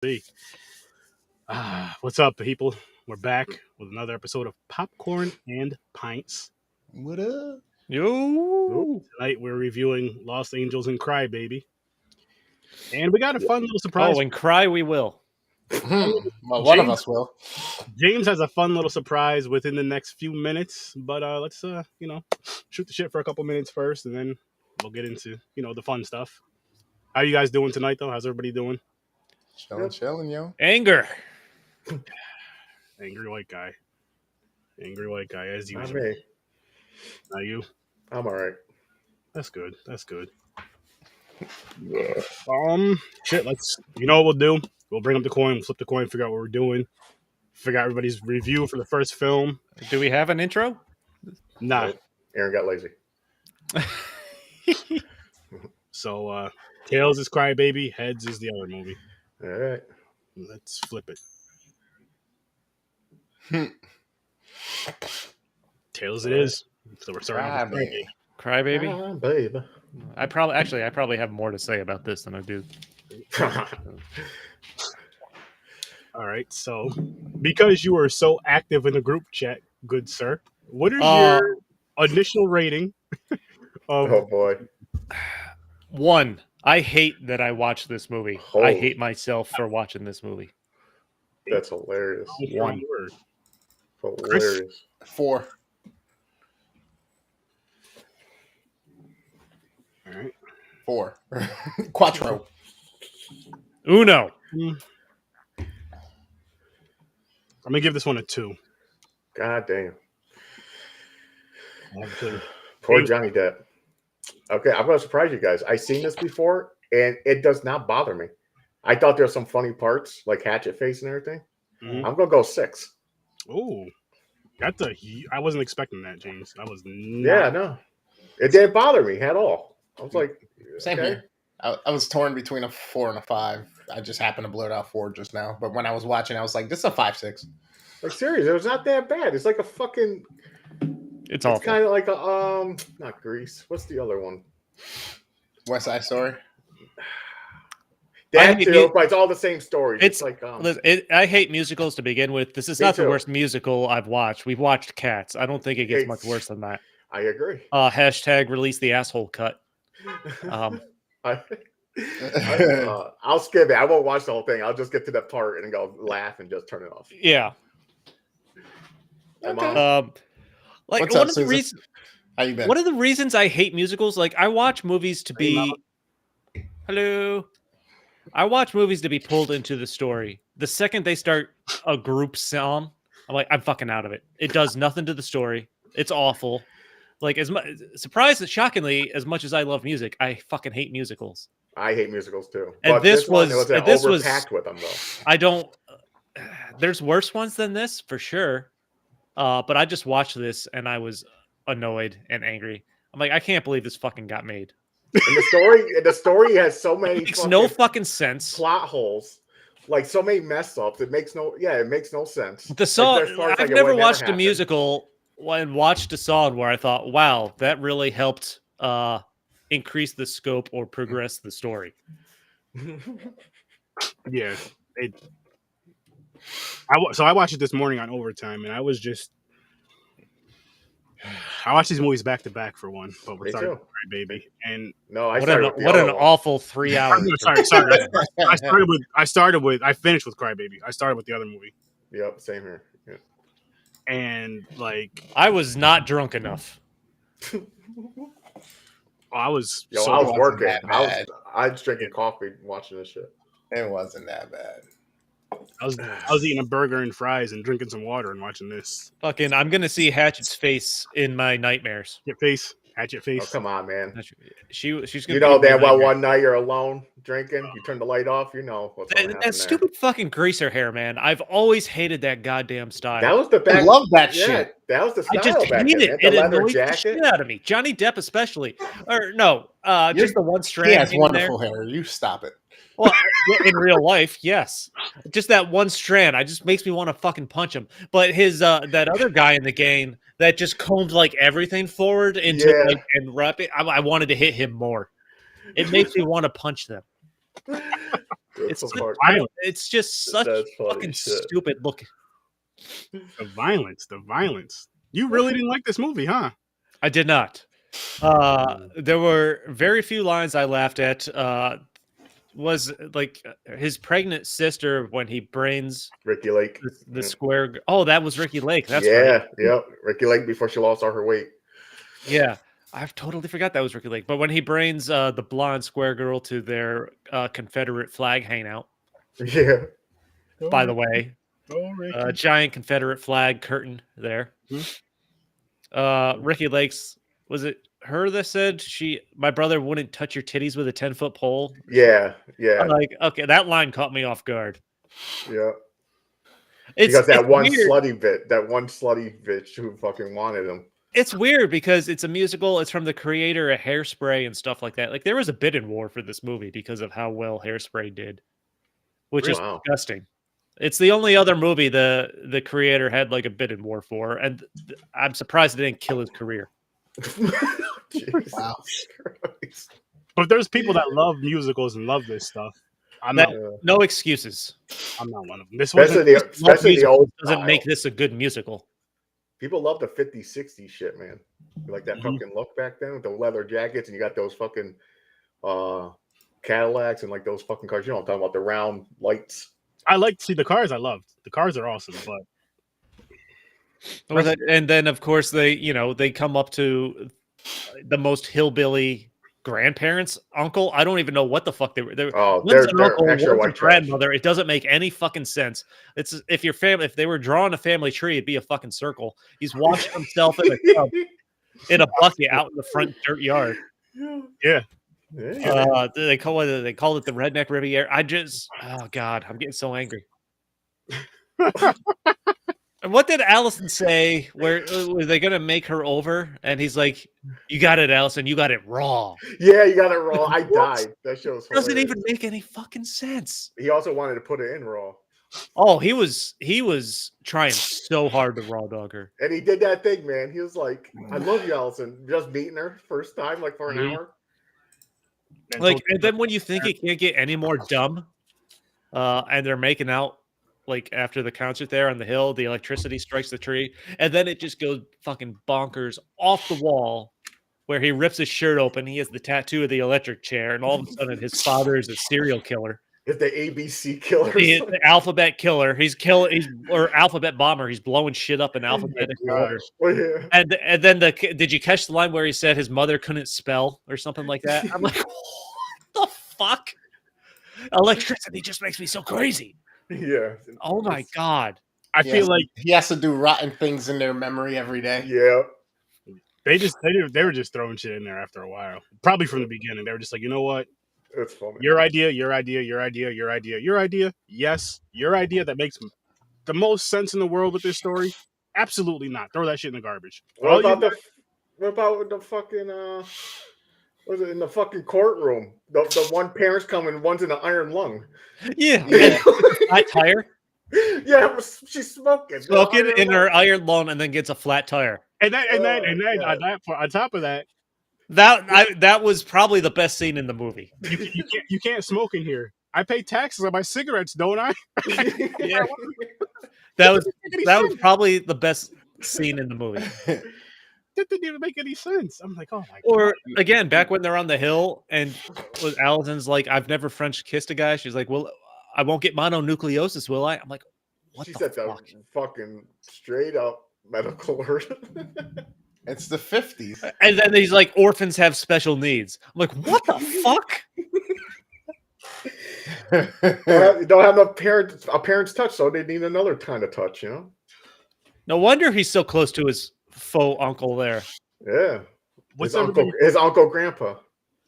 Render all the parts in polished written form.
See. What's up, people? We're back with another episode of Popcorn and Pints. What up? Yo. Tonight we're reviewing Lost Angels and Cry Baby. And we got a fun little surprise. Oh, and cry we will. Well, one of us will. James has a fun little surprise within the next few minutes, but let's shoot the shit for a couple minutes first, and then we'll get into the fun stuff. How you guys doing tonight, though? How's everybody doing? Chilling, yo. Anger. Angry white guy, as Not usual. me. Not you. I'm all right. That's good. Shit. Let's. You know what we'll do? We'll bring up the coin. We'll flip the coin. Figure out what we're doing. Figure out everybody's review for the first film. Do we have an intro? Nah. Nope. Aaron got lazy. So, tails is Cry Baby. Heads is the other movie. All right. Let's flip it. Tails it is. So we're starting off with Cry Baby. Cry baby. Baby. I probably have more to say about this than I do. All right. So, because you are so active in the group chat, good sir, what is your initial rating of? Oh boy. 1. I hate that I watched this movie. Oh. I hate myself for watching this movie. That's hilarious. 1. Hilarious. 4. All right. 4. Quattro. Uno. I'm gonna give this one a 2. God damn. Actually, Poor Johnny Depp. Okay, I'm gonna surprise you guys. I've seen this before, and it does not bother me. I thought there were some funny parts, like Hatchet Face and everything. Mhm. I'm gonna go 6. Oh, I wasn't expecting that, James. I was not. Yeah, no. It didn't bother me at all. I was like, Same okay. here. I was torn between a 4 and a 5. I just happened to blurt out 4 just now. But when I was watching, I was like, this is a 5-6. Like serious, it was not that bad. It's like a fucking. It's It's awful. kind of like a not Grease. What's the other one? West Side Story. That mean, too, but it's all the same stories. It's like Listen, I hate musicals to begin with. This is Me not the too. worst musical I've watched. We've watched Cats. I don't think it gets much worse than that. I agree. Hashtag release the asshole cut. Um, I'll skip it. I won't watch the whole thing. I'll just get to that part and go laugh and just turn it off. yeah. Am Okay. I- Like What's one up, of the Susan? reasons. How you been? One of the reasons I hate musicals, like I watch movies to Hey, Mama. be. Hello. I watch movies to be pulled into the story. The second they start a group song, I'm like, I'm fucking out of it. It does nothing to the story. It's awful. Like as much, shockingly, as much as I love music, I fucking hate musicals. I hate musicals too. And But this one, was- it this was- overpacked with them though. I don't. There's worse ones than this for sure. But I just watched this and I was annoyed and angry. I'm like, I can't believe this fucking got made. And the story has so many It makes no fucking sense. plot holes, like so many mess ups. It makes no sense. The song. Like, there's parts I've like it never would watched a happen. musical and watched a song where I thought, "Wow, that really helped increase the scope or progress the story." Yeah. So I watched it this morning on overtime, and I was just. I watched these movies back to back for one, but we're Me starting too. with Cry Baby, and No, I What started an with the what other an one. awful 3 hours. sorry. I finished with Cry Baby. I started with the other movie, Yep, same here. Yeah. and like I was not drunk enough. I was. Yo, so I was wasn't working. that I bad. was drinking coffee, watching this shit. It wasn't that bad. I was eating a burger and fries and drinking some water and watching this. Fucking, I'm gonna see Hatchet's face in my nightmares. Hatchet Oh, face. come on, man. She's gonna. You know be in my that well nightmares. one night you're alone drinking, you turn the light off, you know what's going to happen That there. stupid fucking greaser hair, man. I've always hated that goddamn style. That was the I back. love that yeah, shit. that was the I style just back hate then. it. man. It The leather annoys the jacket. shit out of me. Johnny Depp, especially, or no, just the one strand. He has in wonderful hair. You stop it. Well, in real life, yes, just that one strand. I just makes me want to fucking punch him. But his that other guy in the game that just combed like everything forward into Yeah. like and wrap it. I wanted to hit him more. It makes me want to punch them. It's so such- hard. Violent. it's just such That's funny fucking shit. stupid look. The violence. You really didn't like this movie, huh? I did not. There were very few lines I laughed at. Was like his pregnant sister when he brains Ricky Lake. the square. Oh, that was Ricky Lake. That's yeah, right. yep. Ricky Lake before she lost all her weight. Yeah, I've totally forgot that was Ricky Lake. But when he brains the blonde square girl to their Confederate flag hangout, Yeah. by the way, Ricky. giant Confederate flag curtain there. Ricky Lake's, was it her that said my brother wouldn't touch your titties with a 10-foot pole? Yeah. I'm like, okay, that line caught me off guard. Yeah. It's Because that one weird. slutty bitch who fucking wanted him. It's weird because it's a musical. It's from the creator of Hairspray and stuff like that. Like there was a bidding war for this movie because of how well Hairspray did, which is Wow. disgusting. It's the only other movie the creator had like a bidding war for, and I'm surprised it didn't kill his career. Wow. Christ. But there's people that love musicals and love this stuff. I'm That- not. No excuses. I'm not one of them. This Especially wasn't. especially the old Doesn't style. make this a good musical. People love the 50s, 60s shit, man. Like that fucking look back then with the leather jackets, and you got those fucking Cadillacs and like those fucking cars. You know what I'm talking about, the round lights. I like to see the cars. I loved the cars are awesome, but And then of course they come up to the most hillbilly grandparents, uncle. I don't even know what the fuck they were. Oh, One's an they're uncle, extra one's a white trash. grandmother. It doesn't make any fucking sense. It's if they were drawing a family tree, it'd be a fucking circle. He's washing himself in a tub in a bucket out in the front dirt yard. yeah. They call it the Redneck Riviera. Oh god, I'm getting so angry. And what did Allison say? Were they gonna make her over? And he's like, "You got it, Allison. You got it raw." Yeah, you got it raw. I died. That show was Doesn't hilarious. even make any fucking sense. He also wanted to put it in raw. Oh, he was trying so hard to raw dog her. And he did that thing, man. He was like, I love you, Allison. Just meeting her first time, like for an Mhm. hour. And then when you think it can't get any more dumb, and they're making out like after the concert there on the hill, the electricity strikes the tree, and then it just goes fucking bonkers off the wall, where he rips his shirt open. He has the tattoo of the electric chair, and all of a sudden his father is a serial killer. It's the ABC killer. The alphabet killer. Or alphabet bomber. He's blowing shit up in alphabetical order. Well, yeah. And then did you catch the line where he said his mother couldn't spell or something like that? I'm like, what the fuck? Electricity just makes me so crazy. Yeah. Oh my god. I feel like he has to do rotten things in their memory every day. Yeah. they were just throwing shit in there after a while. Probably from the beginning. They were just like, you know what? It's funny. Your idea. Yes, your idea that makes the most sense in the world with this story. Absolutely not. Throw that shit in the garbage. What about the fucking was it in the fucking courtroom? The one parent's coming, one's in an iron lung. Yeah. Yeah, Flat tire. yeah, she's smoking. Smoking Iron in lung. her iron lung and then gets a flat tire. And then Yeah. on top of that, That was probably the best scene in the movie. you can't smoke in here. I pay taxes on my cigarettes, don't I? Yeah. That was probably the best scene in the movie. That didn't even make any sense. I'm like, oh my god. Or again, back when they're on the hill and Allison's like, I've never French kissed a guy. She's like, well, I won't get mononucleosis, will I? I'm like, what She the said fuck? the fucking straight up medical word. It's the 50s. And then he's like, orphans have special needs. I'm like, what the fuck? You don't have a parent's touch, so they need another kind of touch, you know? No wonder he's so close to his faux uncle there. Yeah. What's His uncle grandpa.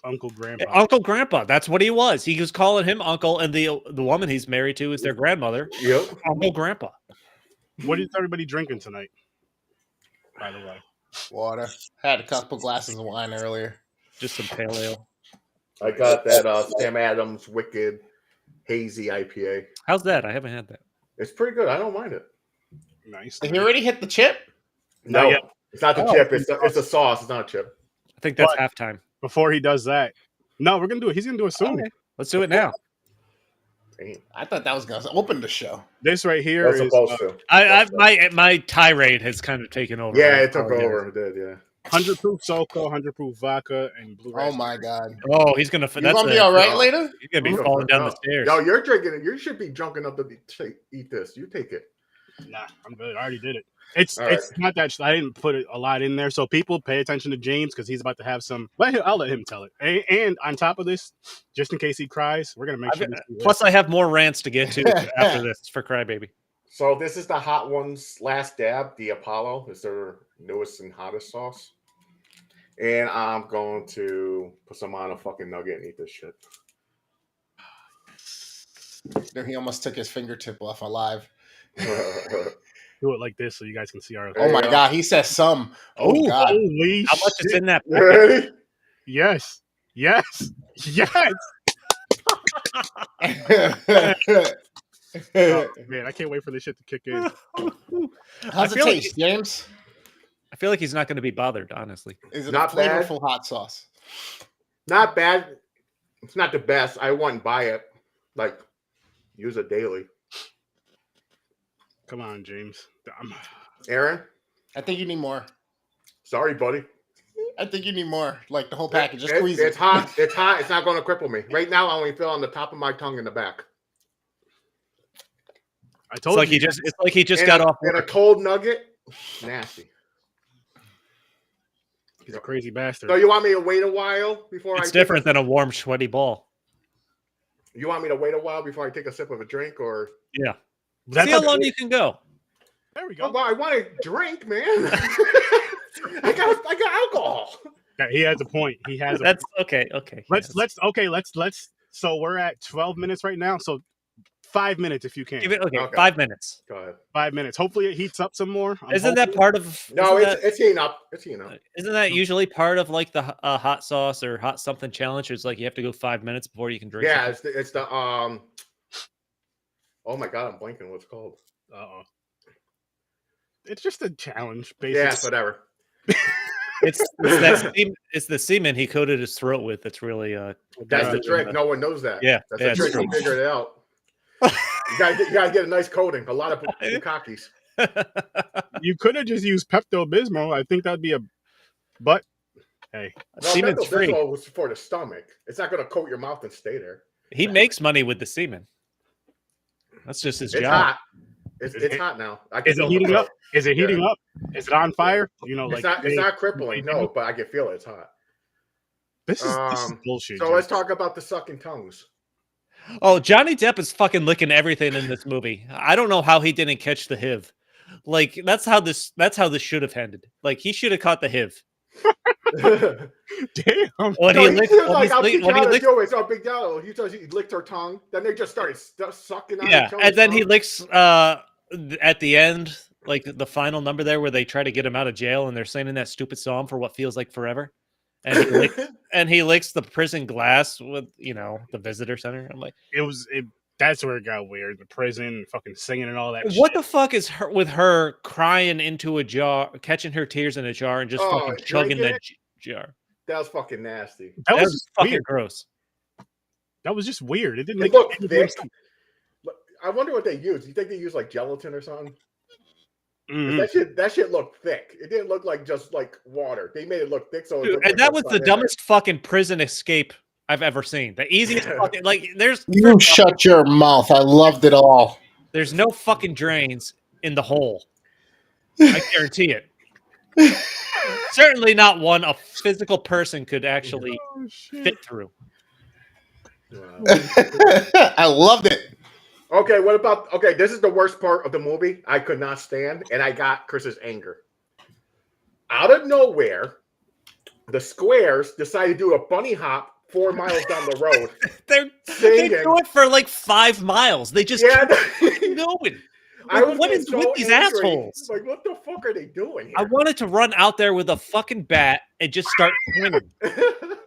Uncle Grandpa? Uncle Grandpa. That's what he was. He was calling him uncle, and the woman he's married to is their grandmother. Yep. Uncle Grandpa. What is everybody drinking tonight? By the way, Water. Had a couple glasses of wine earlier. Just some pale ale. I got that Sam Adams Wicked Hazy IPA. How's that? I haven't had that. It's pretty good. I don't mind it. nice. He already hit the chip? Not No, yet. it's not the Oh, chip. It's a sauce. It's not a chip. I think that's But- halftime. Before he does that, no, we're gonna do it. He's gonna do it soon. Okay. Let's do it now. I thought that was going to open the show. This right here You're is supposed to. My tirade has kind of taken over. Yeah, I it took apologize. over. It did, yeah. 100 proof SoCo, 100 proof vodka, and blue. Oh my God. Oh, he's gonna. You gonna be all right later? He's gonna be No, falling down no. the stairs. Yo, you're drinking it. You should be drunk enough to eat this. You take it. Nah, I'm good. I already did it. It's All right. not that I didn't put a lot in there, so people pay attention to James because he's about to have some. I'll let him tell it. And on top of this, just in case he cries, we're gonna make sure. Plus, I have more rants to get to after this for Crybaby. So this is the Hot Ones last dab. The Apollo is their newest and hottest sauce. And I'm going to put some on a fucking nugget and eat this shit. There, he almost took his fingertip off alive. Do it like this so you guys can see our. Oh my God, he says some. Oh Ooh, God. holy How much is shit. in that? You ready? Yes. Yes. Yes. Oh, man, I can't wait for this shit to kick in. How's it feel like taste, James? I feel like he's not going to be bothered, honestly. Is it Not a bad. flavorful hot sauce? Not bad. It's not the best. I wouldn't buy it. Like, use it daily. Come on, James. Aaron? I think you need more. Sorry, buddy. I think you need more. Like the whole package. Just It- squeeze it's it. hot. It's hot. It's not going to cripple me. Right now, I only feel on the top of my tongue and the back. I It's told like you. he just And got a, off. And a cold nugget? Nasty. He's a crazy bastard. So you want me to wait a while before It's I different than a warm, sweaty ball. You want me to wait a while before I take a sip of a drink, or? Yeah. That's See how okay. long you can go. There we Oh, go. well, I want to drink, man. I got alcohol. Yeah, he has a point. He has a That's okay. Okay. Let's so we're at 12 minutes right now. So 5 minutes if you can. give it. Okay, Okay. 5 minutes. Go ahead. 5 minutes. Hopefully it heats up some more. Isn't that part of? No, isn't it's heating up. It's heating up. Isn't that usually part of like the hot sauce or hot something challenge? It's like you have to go 5 minutes before you can drink. Yeah, something? it's the Oh my god, I'm blanking. What's it called? Uh-oh. It's just a challenge, basically. Yeah, whatever. It's the semen he coated his throat with. That's really That's the trick. No one knows that. Yeah, That's yeah, the trick. it's He figured it out. You gotta get a nice coating. A lot of bukakis. You could have just used Pepto-Bismol. I think that'd be a but hey. No, Semen's free. Pepto-Bismol was for the stomach. It's not gonna coat your mouth and stay there. He makes money with the semen. That's just his It's job. hot. It's hot now. I can Is it feel the heating coat. up? Is it heating up? Is it on fire? You know, It's like not crippling, no, but I can feel it. It's hot. this is bullshit. So James. let's talk about the sucking tongues. Oh, Johnny Depp is fucking licking everything in this movie. I don't know how he didn't catch the HIV. Like that's how this should have ended. Like he should have caught the HIV. Damn. When No, he he licked, was when like, he's I'll lick- teach you when how he to licked- do it. It's not a big deal. He told you he licked her tongue. Then they just started sucking on yeah, each other's and then he tongue. licks at the end, like the final number there, where they try to get him out of jail, and they're singing that stupid song for what feels like forever. And he licks the prison glass with the visitor center. I'm like, That's where it got weird. The prison, fucking singing and all that. what shit. the fuck is with her crying into a jar, catching her tears in a jar, and just fucking chugging drinking that it? jar? That was fucking nasty. That was was just fucking weird. gross. That was just weird. It didn't It make looked any thick. sense. I wonder what they used. You think they used like gelatin or something? Mhm. That shit looked thick. It didn't look like just like water. They made it look thick, so it Dude, looked and like that there was the something in dumbest fucking prison escape I've ever seen. The easiest fucking there's You shut your mouth. I loved it all. there's no fucking drains in the hole. I guarantee it. Certainly not one a physical person could actually Oh, shit. fit through. there. Wow. I loved it. Okay, what about? Okay, this is the worst part of the movie. I could not stand, and I got Chris's anger. Out of nowhere, the squares decided to do a bunny hop 4 miles down the road. They Singing. do it for like 5 miles. They just Yeah, keep going. I was What getting is with these assholes? Like, what the fuck are they doing here? I wanted to run out there with a fucking bat and just start swinging.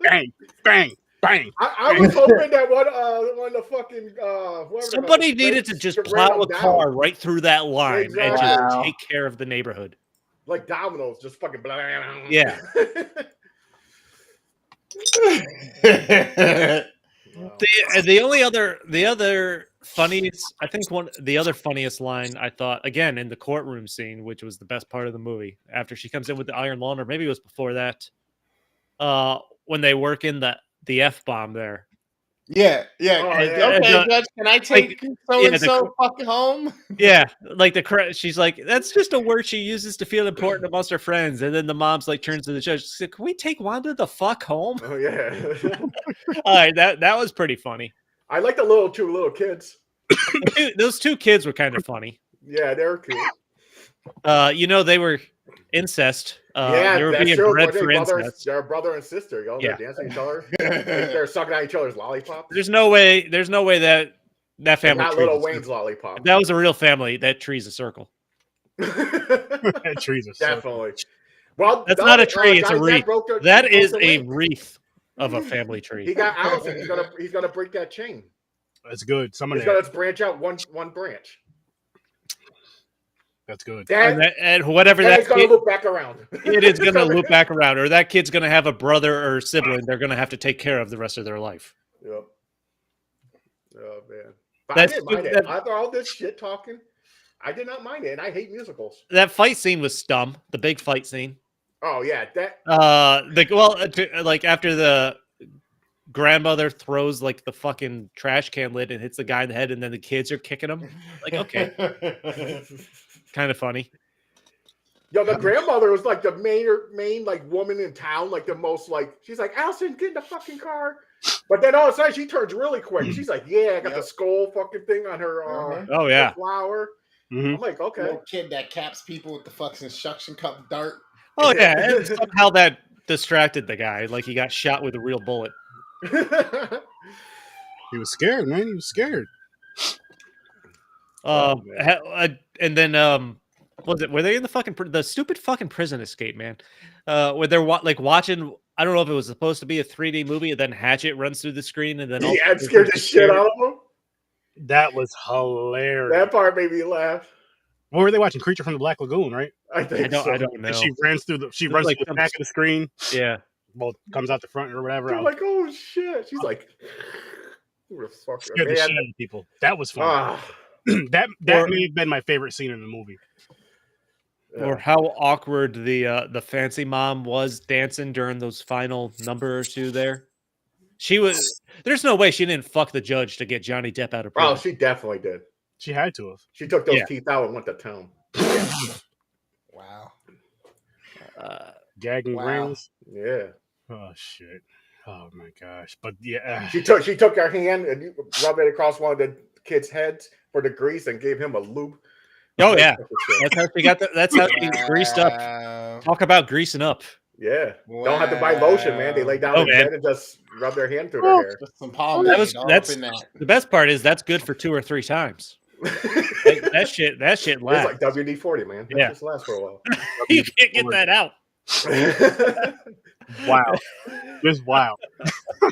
Bang, bang, bang. I was hoping that one of the fucking whoever Somebody the needed to just ran plow them a down. car right through that line and Exactly. just Wow. take care of the neighborhood. Like dominoes, just fucking blah, blah, blah. Yeah. The other funniest, I think the other funniest line I thought, again, in the courtroom scene, which was the best part of the movie, after she comes in with the iron lung, or maybe it was before that, when they work in the F-bomb there. Yeah. Oh, And, yeah. Okay, Judge, can I take so and so the- fucking home? Yeah, like she's like, that's just a word she uses to feel important amongst her friends. And then the mom's like turns to the judge, she's like, can we take Wanda the fuck home? Oh, yeah. All right, that was pretty funny. I like the two little kids. Those two kids were kind of funny. Yeah, they're cute. They were incest. Yeah, they were that's being true. bred But for incest. they're brother and sister. Yeah. They're dancing each other. They're sucking on each other's lollipops. There's no way that And family. not trees Little a Wayne's circle. lollipop. If that was a real family, that tree's a circle. That tree's a circle. Definitely. Well, That's not a tree; it's a Johnny Depp wreath. broke That he is broke the a link. wreath of a family tree. He got Allison. He's gonna break that chain. That's good. Someone He's gonna branch out one branch. That's good. And whatever Then that he's gonna kid, loop back around. it is going to loop back around, or that kid's going to have a brother or sibling they're going to have to take care of the rest of their life. Yep. Oh man. But That's I didn't mind stupid. it. After all this shit talking, I did not mind it, and I hate musicals. That fight scene was dumb. The big fight scene. Oh yeah, that Like after the grandmother throws like the fucking trash can lid and hits the guy in the head, and then the kids are kicking him. Like, okay, kind of funny. Yo, the grandmother was like the main like woman in town, like the most like she's like, Allison, get in the fucking car. But then all of a sudden she turns really quick. She's like, yeah, I got the skull fucking thing on her Oh yeah, flower. Mhm. I'm like, okay. Little kid that caps people with the fucking suction cup dart. oh yeah. And somehow that distracted the guy. Like he got shot with a real bullet. He was scared, man. He was scared. And then was it? Were they in the stupid fucking prison escape, man? Where they're watching. I don't know if it was supposed to be a 3D movie, and then Hatchet runs through the screen, and then Yeah, it scared the shit out of him. That was hilarious. That part made me laugh. What were they watching? Creature from the Black Lagoon, right? I think so. I don't know. And she runs through like the back of the screen. Yeah. Well, comes out the front or whatever. They're like, oh shit. She's like, who the fuck? Scared the shit out of people. That was fun. Ah, that may have been my favorite scene in the movie. Or how awkward the fancy mom was dancing during those final number or two there. She was. There's no way she didn't fuck the judge to get Johnny Depp out of prison. oh, she definitely did. She had to have. She took those Yeah. teeth out and went to town. Wow. Gagging Wow. grins. Yeah. Oh shit. Oh my gosh. But yeah. She took her hand and rubbed it across one of the kids' heads for the grease and gave him a loop. Oh yeah, that's how she got. That's how she greased up. Wow. Talk about greasing up. Yeah. Don't have to buy lotion, man. They lay down in bed and just rub their hand through their hair. Just some pomade. That's in that. the best part is that's good for 2 or 3 times. That shit It's lasts. like WD-40, man. That Yeah. just lasts for a while. You can't get that out. Wow. Just wow.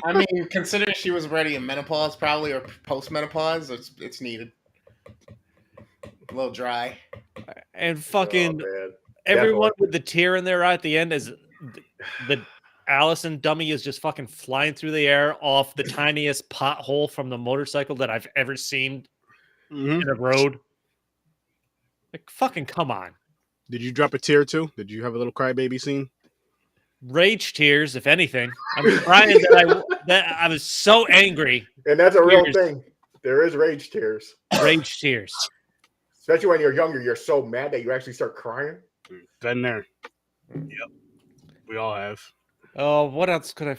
I mean, considering she was already in menopause, probably, or post-menopause, it's needed. A little dry. And fucking Oh, man. everyone with the tear in their eye at the end is the Allison dummy is just fucking flying through the air off the tiniest pothole from the motorcycle that I've ever seen Mhm. in a road. Like, fucking come on. Did you drop a tear too? Did you have a little crybaby scene? Rage tears, if anything. I'm crying that I was so angry. And that's a real Tears. thing. There is rage tears. Rage tears. Especially when you're younger, you're so mad that you actually start crying. Been there. Yep. We all have. Oh, what else could I?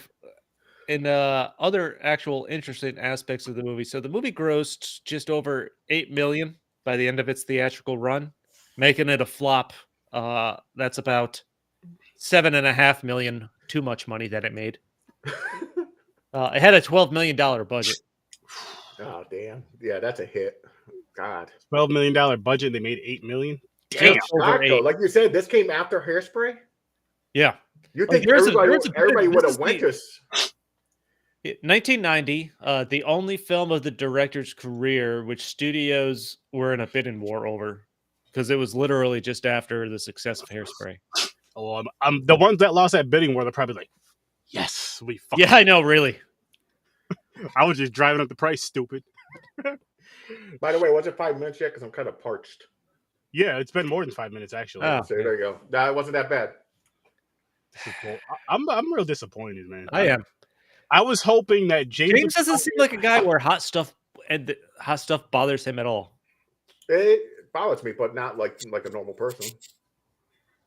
In other actual interesting aspects of the movie, so the movie grossed just over 8 million by the end of its theatrical run, making it a flop. That's about 7.5 million too much money that it made. It had a $12 million budget. Oh, damn. Yeah, that's a hit. God. $12 million budget. They made 8 million. Damn. Shock, Over though. 8. Like you said, this came after Hairspray. Yeah. You Like, think there's a- everybody, there's a- everybody this would is have went the- to... 1990, the only film of the director's career which studios were in a bidding war over, because it was literally just after the success of Hairspray. Oh, the ones that lost that bidding war, they're probably like, yes, we fucking. Yeah, I know, really. I was just driving up the price, stupid. By the way, was it 5 minutes yet? Because I'm kind of parched. Yeah, it's been more than 5 minutes actually. Oh, So there you go. That wasn't that bad. I'm real disappointed, man. I am. I was hoping that James doesn't seem like a guy where hot stuff bothers him at all. It bothers me, but not like a normal person.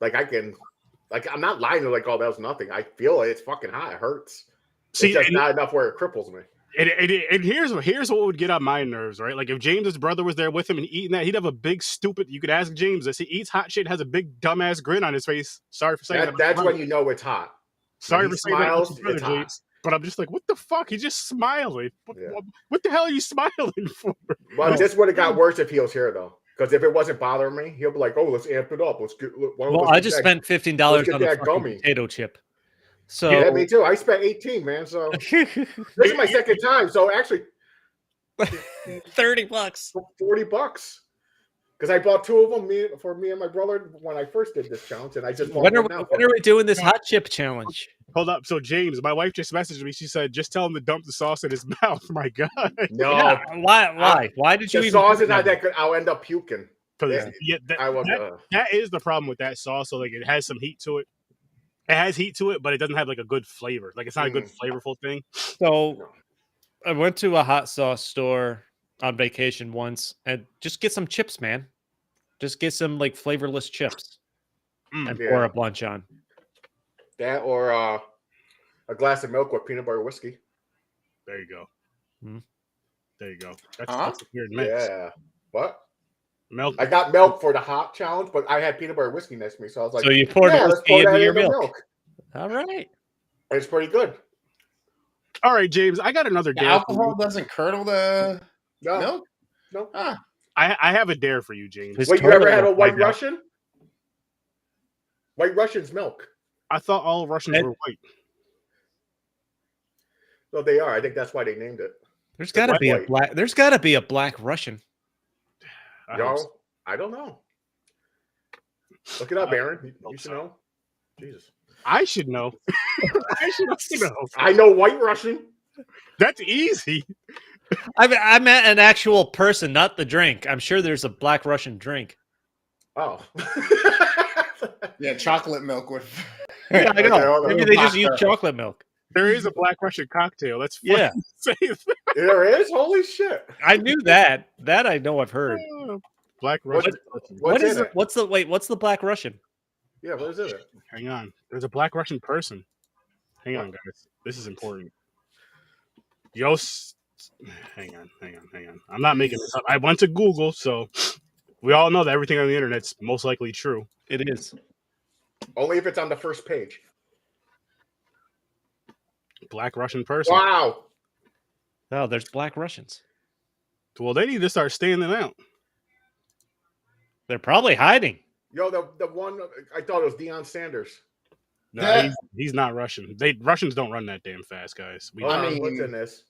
Like I'm not lying to like, oh, that was nothing. I feel it. It's fucking hot. It hurts. See, it's just not enough where it cripples me. And here's what would get on my nerves, right? Like if James's brother was there with him and eating that, he'd have a big stupid. You could ask James as he eats hot shit, has a big dumbass grin on his face. Sorry for saying that. That's when you know it's hot. Sorry for saying that. It's hot. James. But I'm just like, what the fuck? He's just smiling. What the hell are you smiling for? Well, this would have got worse if he was here, though. Because if it wasn't bothering me, he'll be like, "Oh, let's amp it up. Let's get." I just spent $15 on a fucking potato chip. So yeah, me too. I spent 18, man. So this is my second time. So actually, $30, $40. Because I bought 2 of them for me and my brother when I first did this challenge, and I just when are we doing this hot chip challenge? Hold up. So James, my wife just messaged me. She said, "Just tell him to dump the sauce in his mouth." My God. No. Yeah, why? Why did you? The even sauce is not that good. I'll end up puking. That is the problem with that sauce. So like, it has some heat to it. It has heat to it, but it doesn't have like a good flavor. Like it's not a good flavorful thing. So I went to a hot sauce store on vacation once and just get some chips, man. Just get some like flavorless chips and pour a bunch on. That or a glass of milk with peanut butter whiskey. There you go. There you go. That's a weird mix. Yeah. What? Milk. I got milk for the hot challenge, but I had peanut butter whiskey next to me, so I was like, so you poured whiskey into your milk. All right. It's pretty good. All right, James. I got another dare. Alcohol doesn't curdle the milk? No. I have a dare for you, James. Wait, you ever had a White Russian? White Russian's milk. I thought all Russians were white. Well, they are. I think that's why they named it. There's got to be a black. There's got to be a black Russian. I don't know. Look it up, Aaron. You should know. Jesus. I should know. I should know. I know White Russian. That's easy. I meant an actual person, not the drink. I'm sure there's a black Russian drink. Oh. Yeah, chocolate milk with. Yeah, I know. Maybe they just use chocolate milk. There is a black Russian cocktail. That's funny to say. There is? Holy shit. I knew that. That I know I've heard. Black Russian. What's the black Russian? Yeah, what is it? Hang on. There's a black Russian person. Hang on, guys. This is important. Hang on. I'm not making this up. I went to Google, so we all know that everything on the internet's most likely true. It is. Only if it's on the first page. Black Russian person. Wow. Oh, there's black Russians. Well, they need to start standing out. They're probably hiding. Yo, the one I thought it was Deion Sanders. No, he's not Russian. Russians don't run that damn fast, guys. What's in this?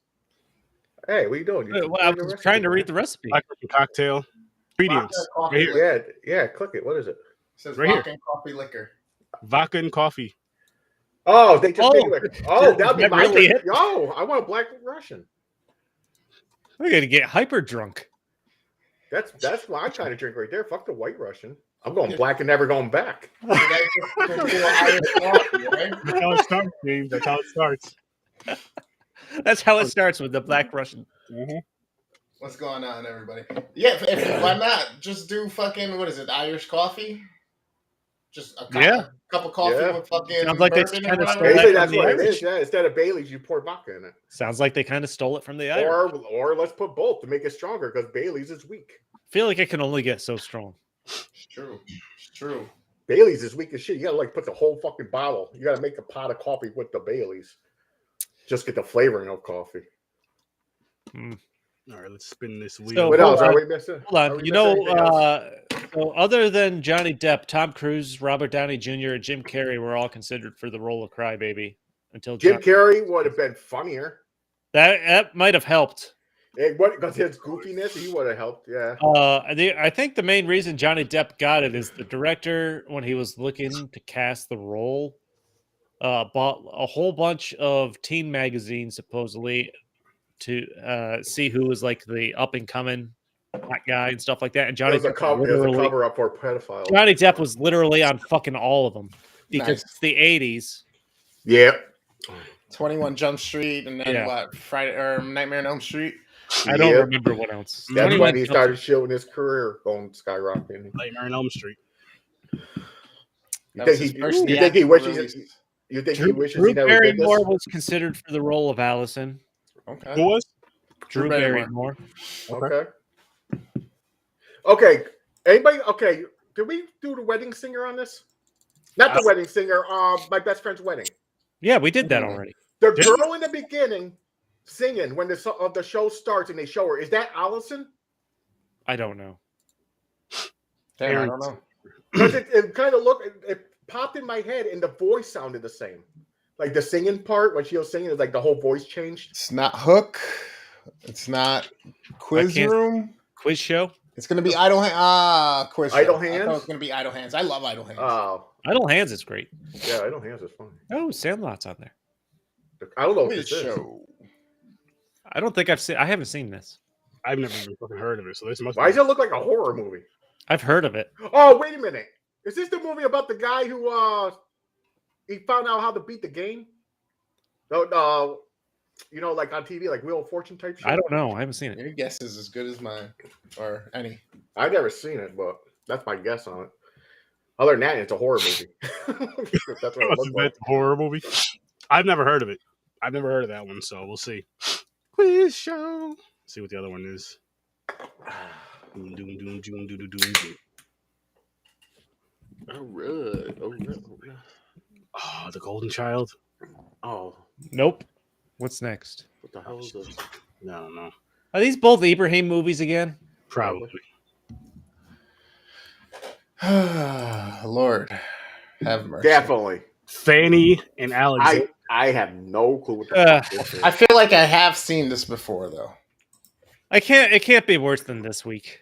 Hey, what are you doing? I was trying to read the recipe. Black Russian cocktail. Ingredients. Right here. Yeah, click it. What is it? It says right vodka and coffee liquor. Vodka and coffee. Oh, they just made it. Oh, that'd be my really drink. Yo, I want a black Russian. We're gonna get hyper drunk. That's what I'm trying to drink right there. Fuck the White Russian. I'm going black and never going back. That's how it starts, James. That's how it starts. That's how it starts with the black Russian. Mm-hmm. What's going on, everybody? Yeah, why not? Just do fucking, what is it, Irish coffee? Just a cup of coffee with fucking sounds like bourbon kind of that's what it is. Yeah, instead of Bailey's, you pour vodka in it. Sounds like they kind of stole it from the Irish. Or let's put both to make it stronger because Bailey's is weak. I feel like it can only get so strong. It's true. Bailey's is weak as shit. You gotta like put the whole fucking bottle. You gotta make a pot of coffee with the Bailey's. Just get the flavoring of coffee. All right, let's spin this wheel. So, what else are we missing? Hold on. So other than Johnny Depp, Tom Cruise, Robert Downey Jr., and Jim Carrey were all considered for the role of Crybaby. Until Jim Carrey would have been funnier. That might have helped. Because his goofiness, he would have helped. Yeah. I think the main reason Johnny Depp got it is the director, when he was looking to cast the role, bought a whole bunch of teen magazines supposedly to see who was like the up and coming hot guy and stuff like that. And It Johnny was a Depp was literally cover up for pedophiles. Johnny Depp was literally on fucking all of them because Nice. it's the 80s. Yeah. 21 Jump Street, and then Yeah. what? Friday or Nightmare on Elm Street. I don't Yep. remember what else. That's 21 when he Jump started Street. showing his career going skyrocketing. Nightmare on Elm Street. You That think was his he? first You think he theatrical wishes? release. You think he wishes Drew he never did this? Barrymore was considered for the role of Allison. Okay. Who was? Drew Barrymore. Barrymore. Okay. Okay. Anybody? Okay. Did we do the wedding singer on this? Not the wedding singer. My best friend's wedding. Yeah, we did that Mhm. already. The Did girl in the beginning singing when the show starts and they show her. Is that Allison? I don't know. Damn, I don't know. Because it kind of looked. It popped in my head, and the voice sounded the same. Like the singing part when she was singing, it's like the whole voice changed. It's not Hook. It's not Quiz can't- Room. Quiz show. It's gonna be Idle Hands. Quiz Show. Idle I Hands? thought it was gonna be Idle Hands. I love Idle Hands. Oh, Idle Hands is great. yeah, I don't think that's funny. Oh, Sandlot's on there. I don't know what Quiz this is. Show. I don't think I haven't seen this. I've never even fucking heard of it. So this must. Why does it look like a horror movie? I've heard of it. Oh, wait a minute. Is this the movie about the guy who he found out how to beat the game? No, you know, like on TV, like Wheel of Fortune type shit? I don't know. I haven't seen it. Your guess is as good as mine, or any. I've never seen it, but that's my guess on it. Other than that, it's a horror movie. That's what it looks like. That's a horror movie. I've never heard of it. I've never heard of that one, so we'll see. Quiz show. See what the other one is. Doom, doom, doom, doom, doom, doom, doom. All right. All right. Oh, the Golden Child. Oh, Nope. What's next? what the hell is this? No, no, Are these both Ibrahim movies again? probably. Lord, have mercy. Definitely. Fanny and Alexander. I have no clue what the Uh, fuck this is. I feel like I have seen this before, though. I can't. It can't be worse than this week.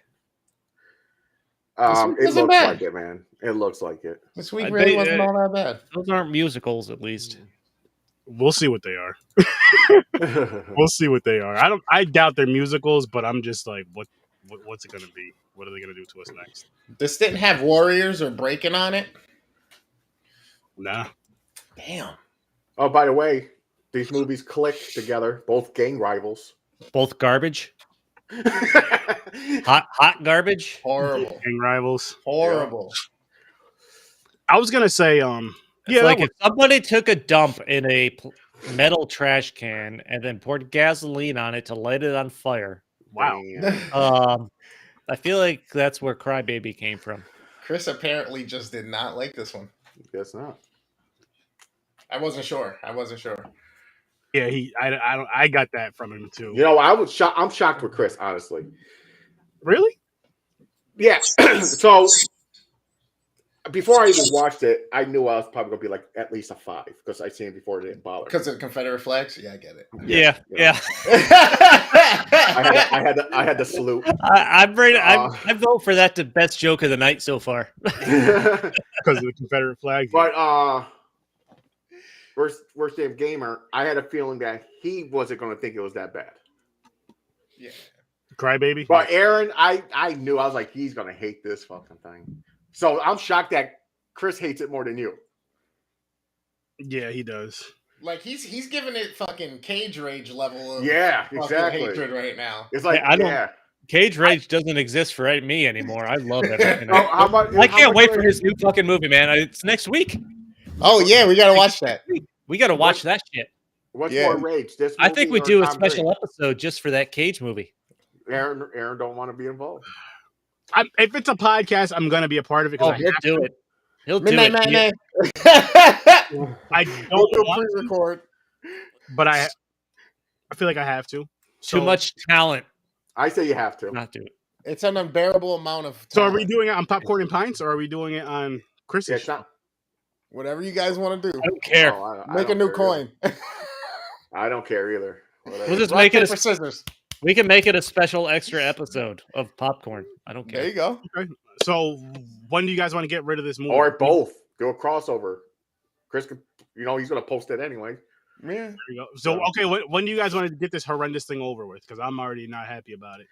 It wasn't looks bad. like it, man. It looks like it. This week I really bet- wasn't all that bad. Those aren't musicals, at least. We'll see what they are. We'll see what they are. I doubt they're musicals, but I'm just like, what's it gonna be? What are they gonna do to us next? This didn't have Warriors or Breaking on it. Nah. Damn. Oh, by the way, these movies click together. Both gang rivals. Both garbage. Hot garbage. Horrible. Gang rivals. Horrible. I was gonna say, It's yeah, like that if somebody took a dump in a metal trash can and then poured gasoline on it to light it on fire. wow. Damn. I feel like that's where Crybaby came from. Chris apparently just did not like this one. Guess not. I wasn't sure. Yeah, I got that from him too. You know, I'm shocked with Chris, honestly. Really? Yeah. So before I even watched it, I knew I was probably gonna be like at least a 5 because I seen it before. It didn't bother. Because of the Confederate flags? Yeah, I get it. Yeah. I had to salute. I'm ready. I vote for that the best joke of the night so far. Because of the Confederate flag. But worst damn gamer, I had a feeling that he wasn't gonna think it was that bad. Yeah. Crybaby. But Aaron, I knew, I was like, he's gonna hate this fucking thing. So I'm shocked that Chris hates it more than you. Yeah, he does. Like he's giving it fucking cage rage level of Yeah, fucking exactly. hatred right now. It's like, Yeah, I don't- yeah. Cage Rage doesn't exist for me anymore. I love it. Oh, how much- I how can't much wait was- for his new fucking movie, man. It's next week. Oh yeah, we gotta watch that. We got to watch that shit. What's Yeah. more rage? This I think movie we or do a Tom special Brady? episode just for that Cage movie. Aaron don't want to be involved. If it's a podcast, I'm gonna be a part of it Oh, because he'll do it. He'll do Midnight it. Matinee. I We'll don't do a want to, pre-record. but I feel like I have to. Too So- much talent. I say you have to. Not do it. It's an unbearable amount of So time. are we doing it on Popcorn and Pints, or are we doing it on Yeah, Chris's? it's not. Whatever you guys want to do. I don't care. Oh, I Make a don't new care either. coin. I don't care either. Whatever. We'll just Rock, make it paper, a, scissors. we can make it a special extra episode of popcorn. I don't There care. you go. So when do you guys want to get rid of this movie? Or both. Do a crossover. Chris could, he's gonna post it anyway. Yeah. There you go. So okay, when do you guys want to get this horrendous thing over with? Because I'm already not happy about it.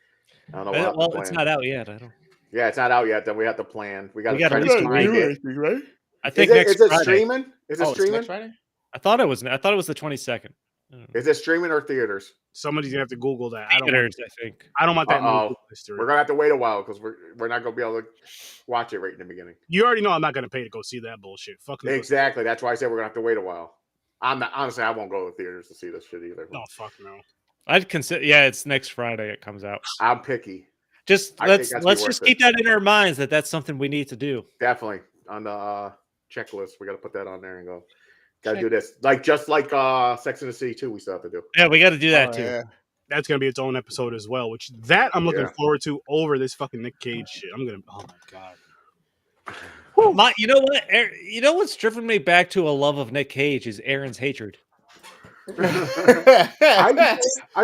I don't know. We'll have to Well, plan. it's not out yet. I don't. Yeah, it's not out yet. Then we have to plan. We got to gotta try to listen to find it. anything, right? I think Is next it Friday. streaming? Is it It's streaming? next Friday? I thought it was the 22nd. Is it streaming or theaters? Somebody's gonna have to Google that. Theaters, I think. I don't want that Uh-oh. movie history. We're gonna have to wait a while because we're not gonna be able to watch it right in the beginning. You already know I'm not gonna pay to go see that bullshit. Fuck no. Exactly. That's why I said we're gonna have to wait a while. I'm not honestly. I won't go to theaters to see this shit either. No, fuck no. I'd consider. Yeah, it's next Friday. It comes out. I'm picky. Just I let's think that's just worth keep that in our minds that that's something we need to do. Definitely on the checklist. We got to put that on there and go. Got to do this. Just like Sex and the City 2, we still have to do. Yeah, we got to do that too. Yeah. That's gonna be its own episode as well. Which that I'm looking Yeah. forward to over this fucking Nick Cage shit. Oh my god. You know what? You know what's driven me back to a love of Nick Cage is Aaron's hatred. I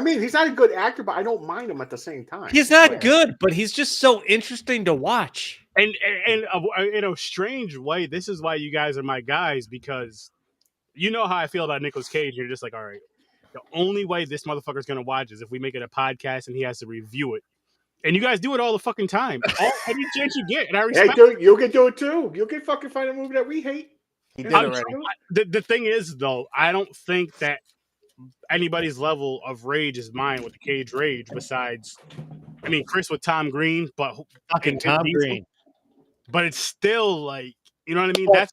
mean, he's not a good actor, but I don't mind him at the same time. He's not good, but he's just so interesting to watch. And in a strange way, this is why you guys are my guys, because you know how I feel about Nicolas Cage. You're just like, all right, the only way this motherfucker's gonna watch is if we make it a podcast and he has to review it. And you guys do it all the fucking time. Any chance you get, and I respect. Hey, dude, you can do it too. You can fucking find a movie that we hate. He did already. The thing is, though, I don't think that anybody's level of rage is mine with the Cage rage. Besides, I mean, Chris with Tom Green, but Fucking Tom Green. But it's still like, you know what I mean? That's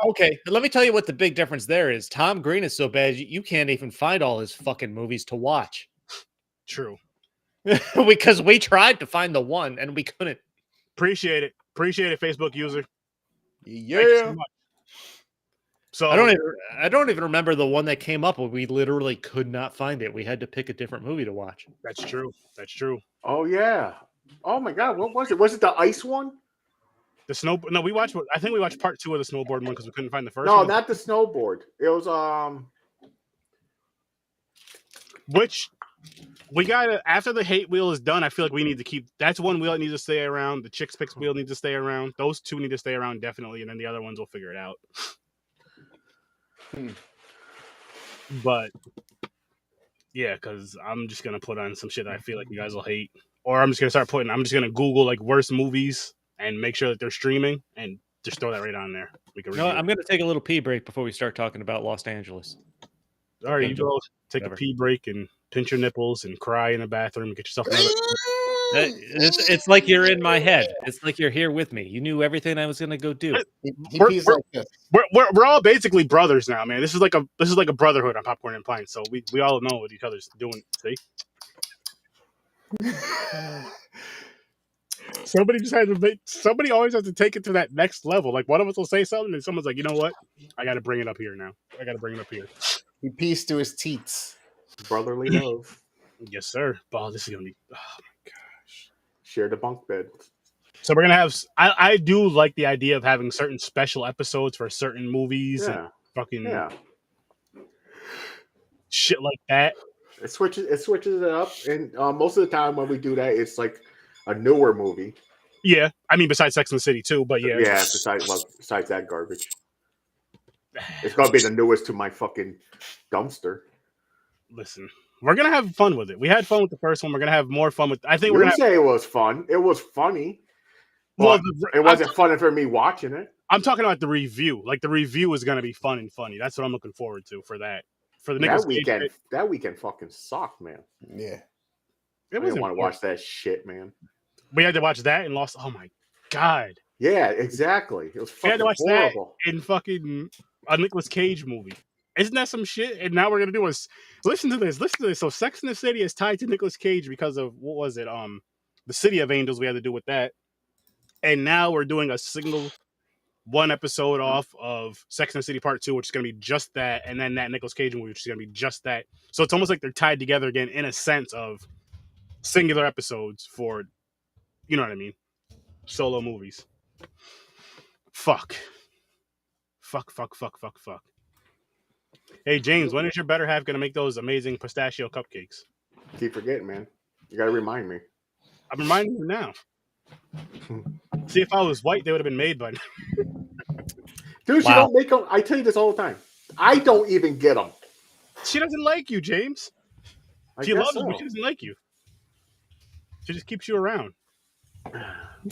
okay. Let me tell you what the big difference there is. Tom Green is so bad you can't even find all his fucking movies to watch. True. Because we tried to find the one and we couldn't. Appreciate it, Facebook user. Yeah. So I don't even remember the one that came up. We literally could not find it. We had to pick a different movie to watch. That's true. Oh yeah. Oh my god, what was it? Was it the ice one? The snow? No, I think we watched part 2 of the snowboard one because we couldn't find the first. No, one. not the snowboard. It was Which we gotta, after the hate wheel is done, I feel like we need to keep. That's one wheel that needs to stay around. The Chicks Picks wheel needs to stay around. Those two need to stay around definitely, and then the other ones we'll figure it out. But yeah, because I'm just gonna put on some shit that I feel like you guys will hate, or I'm just gonna Google like worst movies and make sure that they're streaming and just throw that right on there. We can. I'm gonna take a little pee break before we start talking about Los Angeles. All right, you go take a pee break and pinch your nipples and cry in the bathroom and get yourself another. It's like you're in my head. It's like you're here with me. You knew everything I was gonna go do. He pees like this. We're all basically brothers now, man. This is like a brotherhood on Popcorn and Pints. So we all know what each other's doing. See, somebody always has to take it to that next level. Like one of us will say something, and someone's like, you know what? I got to bring it up here now. He pees to his teats. brotherly love. Yes, sir. Oh, this is gonna be. Oh my gosh. Share the bunk bed. So we're gonna have. I do like the idea of having certain special episodes for certain movies and fucking shit like that. It switches it up, and most of the time when we do that, it's like a newer movie. Yeah, I mean besides Sex and the City too, but yeah. Yeah, besides that garbage, it's gonna be the newest to my fucking dumpster. Listen, we're gonna have fun with it. We had fun with the first one. We're gonna have more fun with. I think we're gonna say it was fun. It was funny. Well, it wasn't fun for me watching it. I'm talking about the review. Like the review is gonna be fun and funny. That's what I'm looking forward to for that. For the that weekend, that weekend fucking sucked, man. Yeah, I didn't want to watch that shit, man. We had to watch that and lost. Oh my god. Yeah, exactly. It was fucking we had to watch horrible. That in fucking a Nicolas Cage movie. Isn't that some shit? And now we're gonna do is listen to this. So Sex and the City is tied to Nicolas Cage because of what was it? The City of Angels. We had to do with that. And now we're doing a single one episode off of Sex and the City Part 2, which is going to be just that, and then that Nicolas Cage movie, which is going to be just that. So it's almost like they're tied together again in a sense of singular episodes for, you know what I mean, solo movies. Fuck. Hey, James, when is your better half going to make those amazing pistachio cupcakes? Keep forgetting, man. You got to remind me. I'm reminding you now. See, if I was white, they would have been made by now. Dude, you don't make them. I tell you this all the time. I don't even get them. She doesn't like you, James. She loves you, but she doesn't like you. She just keeps you around.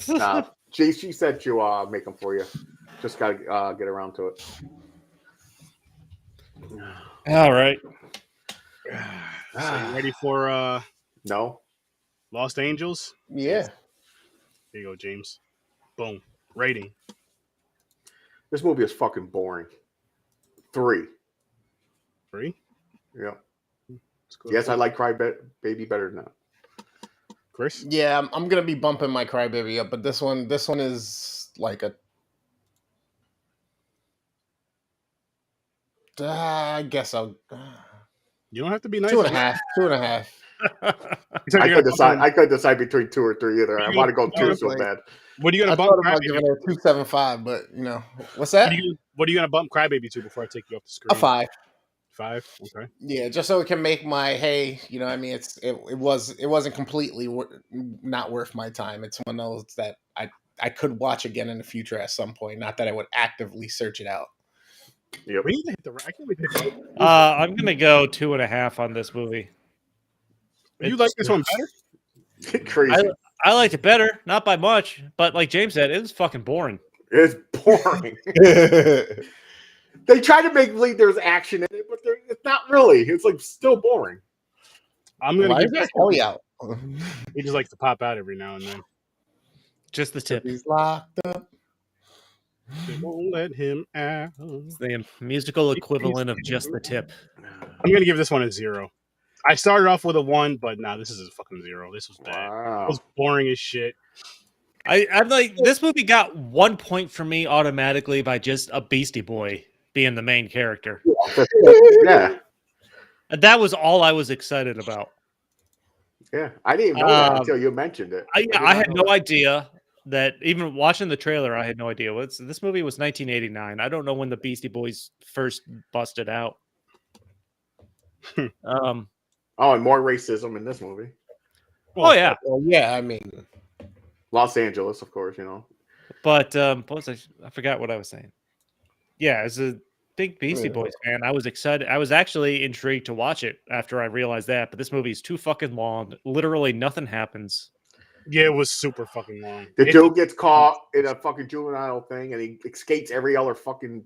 Nah, she said to make them for you. Just gotta get around to it. All right. So you ready for No. Lost Angels? Yeah. Here you go, James. Boom. Rating. This movie is fucking boring. 3. 3? Yeah. Yes, I like Cry Baby better than that. Chris? Yeah, I'm gonna be bumping my Crybaby up, but this one is like a. I guess I'll. You don't have to be nice. 2.5. 2.5. I could decide between 2 or 3 either. I want to go 2 so bad. What are you gonna I bump? thought about giving it a 2.75, but what's that? What are you gonna bump Crybaby to before I take you off the screen? A 5. 5. Okay. Yeah, just so it can make my I mean, it wasn't completely not worth my time. It's one of those that I could watch again in the future at some point. Not that I would actively search it out. Yep. We need to hit the. I can't wait to hit the. I'm gonna go 2.5 on this movie. You like this one better? Crazy. I liked it better, not by much, but like James said, it was fucking boring. It's boring. They try to make believe there's action in it, but it's not really. It's like still boring. I'm gonna Why give is that this. Kelly out? He just likes to pop out every now and then. Just the tip. He's locked up. They won't let him out. It's the musical equivalent of just the tip. I'm gonna give this one a 0. I started off with a 1, but nah, this is a fucking 0. This was bad. Wow. It was boring as shit. I'm like, this movie got 1 point for me automatically by just a Beastie Boy being the main character. Yeah. And that was all I was excited about. Yeah. I didn't even know that until you mentioned it. I had no idea that, even watching the trailer, I had no idea. This movie was 1989. I don't know when the Beastie Boys first busted out. Oh, and more racism in this movie. Oh yeah. Well, yeah, I mean, Los Angeles, of course, But what was I forgot what I was saying. Yeah, as a big Beastie Boys fan, I was excited. I was actually intrigued to watch it after I realized that. But this movie is too fucking long. Literally nothing happens. Yeah, it was super fucking long. The dude gets caught in a fucking juvenile thing, and he escapes every other fucking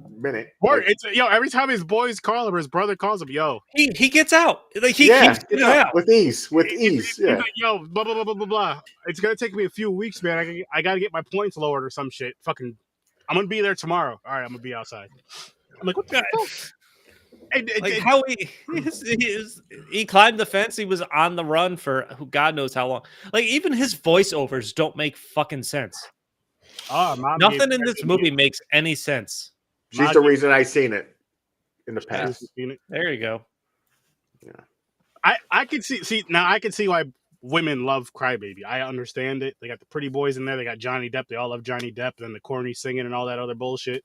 minute. Or it's every time his boys call him or his brother calls him, he gets out. Like he keeps getting out with ease. He's like, yo, blah blah blah blah blah blah. It's gonna take me a few weeks, man. I gotta get my points lowered or some shit. Fucking, I'm gonna be there tomorrow. All right, I'm gonna be outside. I'm like, what the fuck? How he climbed the fence. He was on the run for God knows how long. Like, even his voiceovers don't make fucking sense. Nothing in this movie makes any sense. She's the reason I seen it in the past. There you go. Yeah, I can see now. I can see why women love Crybaby. I understand it. They got the pretty boys in there. They got Johnny Depp. They all love Johnny Depp. Then the corny singing and all that other bullshit.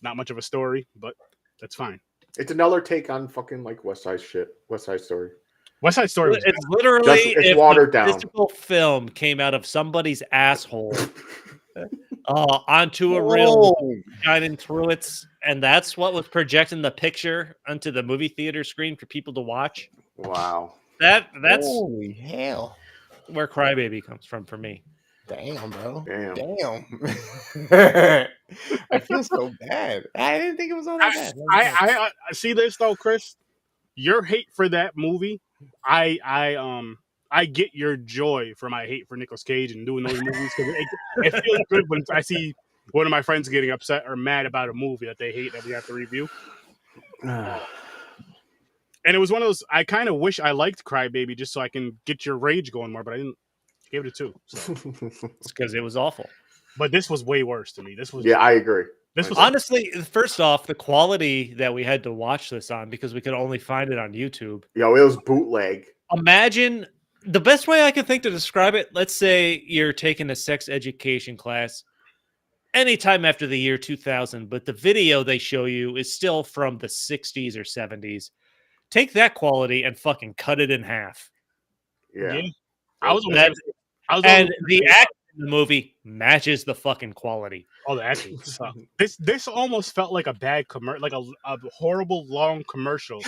Not much of a story, but that's fine. It's another take on fucking like West Side Story. West Side Story. It's literally it's watered down. Physical film came out of somebody's asshole onto a reel, shining through it, and that's what was projecting the picture onto the movie theater screen for people to watch. Wow, that's holy hell, where Crybaby comes from for me. Damn, bro. Damn. I feel so bad. I didn't think it was all that bad. I see this though, Chris. Your hate for that movie, I get your joy for my hate for Nicolas Cage and doing those movies because it feels good when I see one of my friends getting upset or mad about a movie that they hate that we have to review. And it was one of those. I kind of wish I liked Crybaby just so I can get your rage going more, but I didn't. Gave it a 2. So. It's because it was awful. But this was way worse to me. This was I agree. This was honestly, first off, the quality that we had to watch this on because we could only find it on YouTube. It was bootleg. Imagine the best way I can think to describe it. Let's say you're taking a sex education class anytime after the year 2000, but the video they show you is still from the 60s or 70s. Take that quality and fucking cut it in half. Yeah. I was in the movie matches the fucking quality. Oh, the acting sucked. This almost felt like a bad commercial, like a horrible long commercial.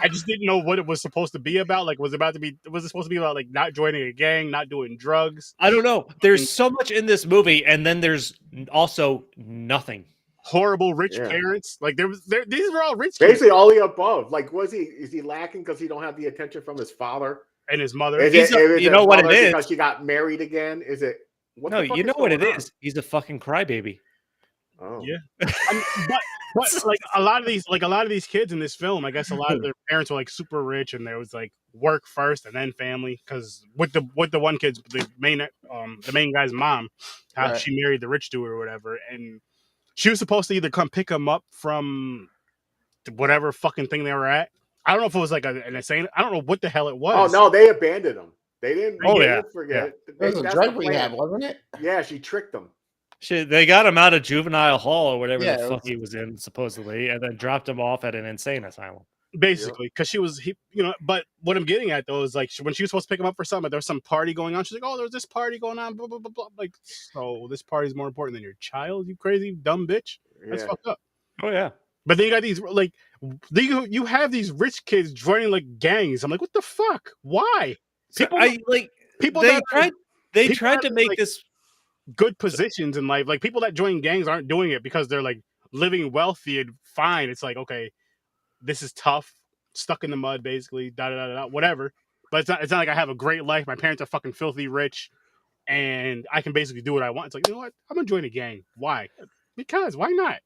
I just didn't know what it was supposed to be about. Like, was it supposed to be about like not joining a gang, not doing drugs? I don't know. There's so much in this movie, and then there's also nothing. Horrible rich parents. Like these were all rich Basically, all the above. Like, is he lacking because he don't have the attention from his father and his mother? You know what it is? Because she got married again? Is it? No, you know what it is. He's a fucking crybaby. Oh yeah. But like a lot of these kids in this film, I guess a lot of their parents were like super rich, and there was like work first and then family. Because with the one kid's the main guy's mom, how she married the rich dude or whatever, and she was supposed to either come pick him up from whatever fucking thing they were at. I don't know if it was like an insane. I don't know what the hell it was. Oh no, they abandoned him. They didn't. Oh, they yeah. didn't forget. It was a drug rehab, wasn't it? Yeah, she tricked them. They got him out of juvenile hall or whatever Yeah, the fuck he was in, supposedly, and then dropped him off at an insane asylum. Basically, because but what I'm getting at though is like when she was supposed to pick him up for something, there was some party going on. She's like, "Oh, there's this party going on." Blah blah blah blah. Like, so this party's more important than your child, you crazy dumb bitch. That's fucked up. Oh yeah. But then you got these like you have these rich kids joining like gangs. I'm like, what the fuck? Why? People They tried to make like, this good positions in life. Like people that join gangs aren't doing it because they're like living wealthy and fine. It's like, okay, this is tough, stuck in the mud, basically, whatever. But it's not like I have a great life. My parents are fucking filthy rich, and I can basically do what I want. It's like, you know what? I'm gonna join a gang. Why? Because why not?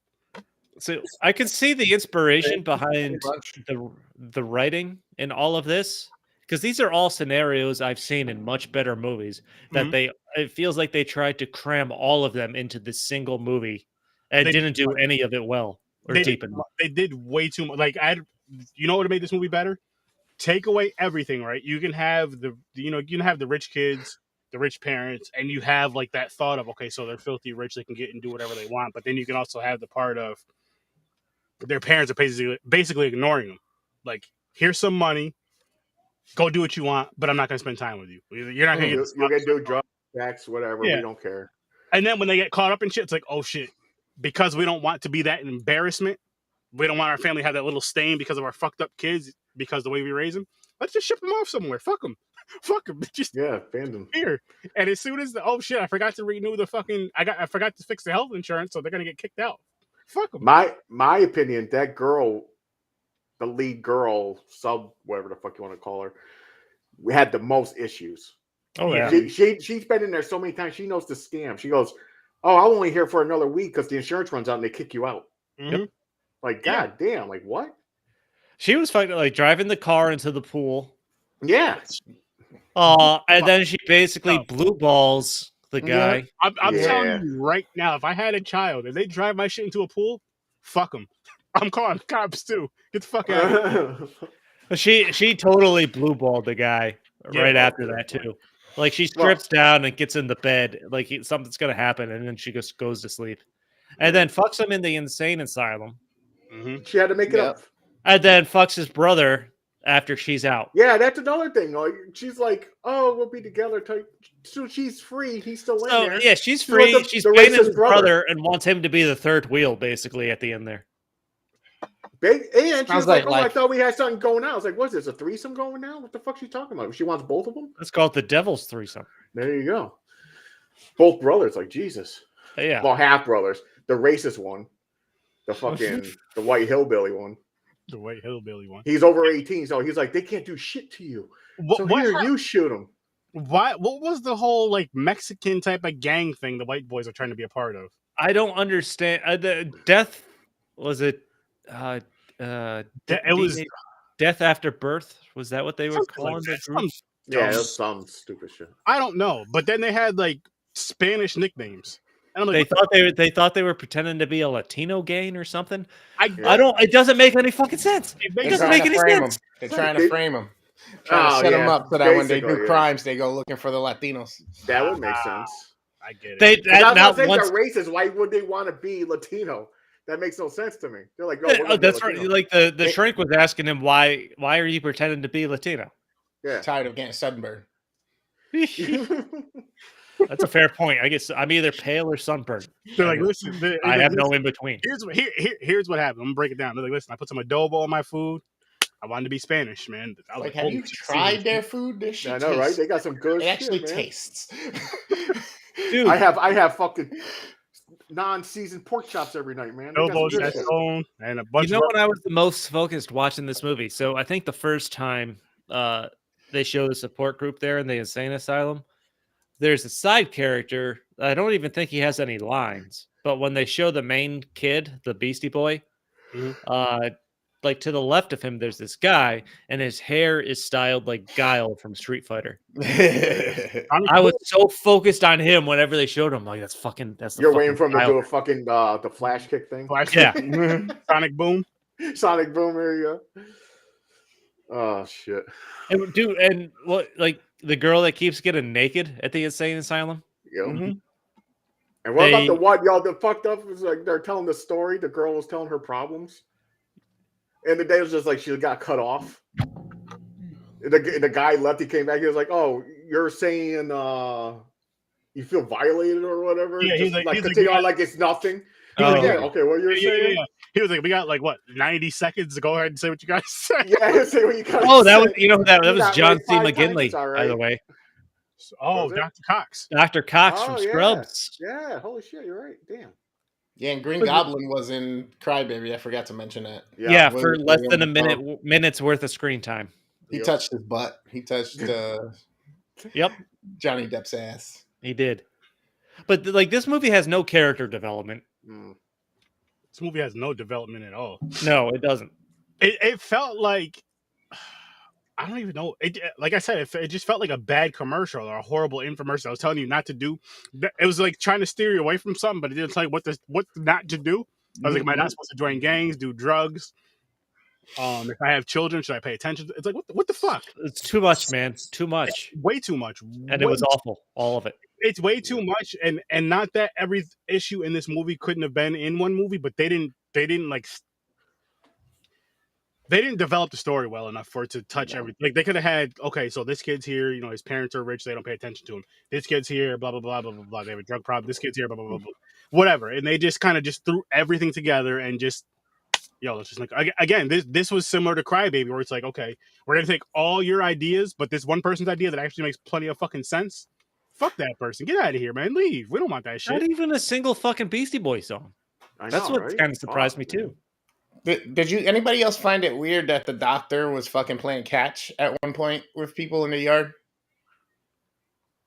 So I can see the inspiration behind the writing in all of this, because these are all scenarios I've seen in much better movies that it feels like they tried to cram all of them into this single movie and didn't do any of it well or deep enough. They did way too much. Like you know what would have made this movie better? Take away everything, right? You can have you can have the rich kids, the rich parents, and you have like that thought of, okay, so they're filthy rich, they can get and do whatever they want. But then you can also have the part of their parents are basically ignoring them. Like, here's some money, go do what you want, but I'm not gonna spend time with you. You're not gonna you're gonna do drugs, sex, whatever. We don't care. And then when they get caught up in shit, it's like, oh shit, because we don't want to be that embarrassment. We don't want our family to have that little stain because of our fucked up kids, because the way we raise them. Let's just ship them off somewhere. Fuck them. Fuck them. Just abandon here. And as soon as I forgot to renew the fucking, I forgot to fix the health insurance, so they're gonna get kicked out. Fuck them. My opinion, that girl, the lead girl, whatever the fuck you want to call her, we had the most issues. Oh yeah. She's been in there so many times. She knows the scam. She goes, "Oh, I'm only here for another week because the insurance runs out and they kick you out." Mm-hmm. Like, god damn, like what? She was fucking like driving the car into the pool. Yeah. And then she basically blue balls the guy. I'm telling you right now, if I had a child and they drive my shit into a pool, fuck them. I'm calling cops too. Get the fuck out of here. She totally blue balled the guy right after that too. Like she strips down and gets in the bed, like something's gonna happen, and then she just goes to sleep, and then fucks him in the insane asylum. Mm-hmm. She had to make it up, and then fucks his brother after she's out. Yeah, that's another thing. She's like, "Oh, we'll be together." So she's free. He's still in there. Yeah, she's free. She's paying his brother and wants him to be the third wheel, basically, at the end there. And she was like, "Oh, I thought we had something going on." I was like, "What's this? A threesome going now? What the fuck is she talking about? She wants both of them?" Let's call it the devil's threesome. There you go. Both brothers, like Jesus. Yeah. Well, half brothers. The racist one, the fucking the white hillbilly one. The white hillbilly one. He's over 18, so he's like, they can't do shit to you. You shoot him. What was the whole like Mexican type of gang thing the white boys are trying to be a part of? I don't understand. The death was it. It was Death After Birth. Was that what they were calling it? Yeah, it was some stupid shit. I don't know, but then they had like Spanish nicknames. And I'm like, they thought they were pretending to be a Latino gang or something. I don't. It doesn't make any fucking sense. It doesn't make any sense. They're trying to frame them. Trying to set them up so that when they do crimes, they go looking for the Latinos. That would make sense. I get it. They're racist. Why would they want to be Latino? That makes no sense to me. They're like, oh, that's right. Like the shrink was asking him, why are you pretending to be Latino? Yeah, tired of getting sunburned. That's a fair point. I guess I'm either pale or sunburned. They're like, listen, I have no in between. Here's what happened. I'm gonna break it down. They're like, listen, I put some adobo on my food. I wanted to be Spanish, man. I was Like, have holy you shit, tried their food? This shit I know, right? tastes- They got some good It actually shit, man. tastes. Dude, I have fucking non-seasoned pork chops every night, man. They got some adobo, good shit. sazon, and a bunch you know of when I was the most focused watching this movie? So I think the first time they show the support group there in the insane asylum, there's a side character. I don't even think he has any lines. But when they show the main kid, the Beastie Boy, Mhm. like to the left of him, there's this guy, and his hair is styled like Guile from Street Fighter. I was so focused on him whenever they showed him. Like, that's the You're waiting fucking for him to Guile. do a fucking the flash kick thing. Flash Yeah. Sonic Boom. Sonic Boom, here you go. Oh shit. And what, like the girl that keeps getting naked at the insane asylum? Yep. Mhm. And what about They- the one, y'all? The fucked up was like they're telling the story. The girl was telling her problems, and the day was just like she got cut off. The guy left. He came back. He was like, "Oh, you're saying you feel violated or whatever." Yeah, he's Just, like, continue on like it's nothing. He's like, Oh. yeah, okay, what you're saying? He was like, we got like what 90 seconds to go ahead and say what you guys say. Yeah, say what you gotta Oh, that say. was that You was got John raped C. 5 times, McGinley, it's all by the right. way. Oh, Was it? Dr. Cox. Dr. Cox Oh, from yeah. Scrubs. Yeah, holy shit, you're right. Damn. Yeah, and Green Goblin was in Crybaby. I forgot to mention that. Yeah, William- for less than a William minute's worth of screen time. He Yep. touched his butt. He touched Yep, Johnny Depp's ass. he did. But like this movie has no character development. Mm. This movie has no development at all. No, it doesn't. It felt like I don't even know. Like I said, it just felt like a bad commercial or a horrible infomercial. I was telling you not to do. It was like trying to steer you away from something, but it didn't tell you what not to do. I was like, am I not supposed to join gangs, do drugs? If I have children, should I pay attention? It's like what the fuck? It's too much, man. Too much. Way too much. And it was awful. All of it. It's way too much, and not that every issue in this movie couldn't have been in one movie, but they didn't develop the story well enough for it to touch everything. Like they could have had, okay, so this kid's here, his parents are rich, they don't pay attention to him. This kid's here, blah blah blah blah blah blah. They have a drug problem. This kid's here, blah blah blah blah. Whatever, and they just kind of just threw everything together and just, let's just like again, this was similar to Crybaby, where it's like, okay, we're gonna take all your ideas, but this one person's idea that actually makes plenty of fucking sense. Fuck that person. Get out of here, man. Leave. We don't want that shit. Not even a single fucking Beastie Boy song. That's what kind of surprised me too. Did anybody else find it weird that the doctor was fucking playing catch at one point with people in the yard?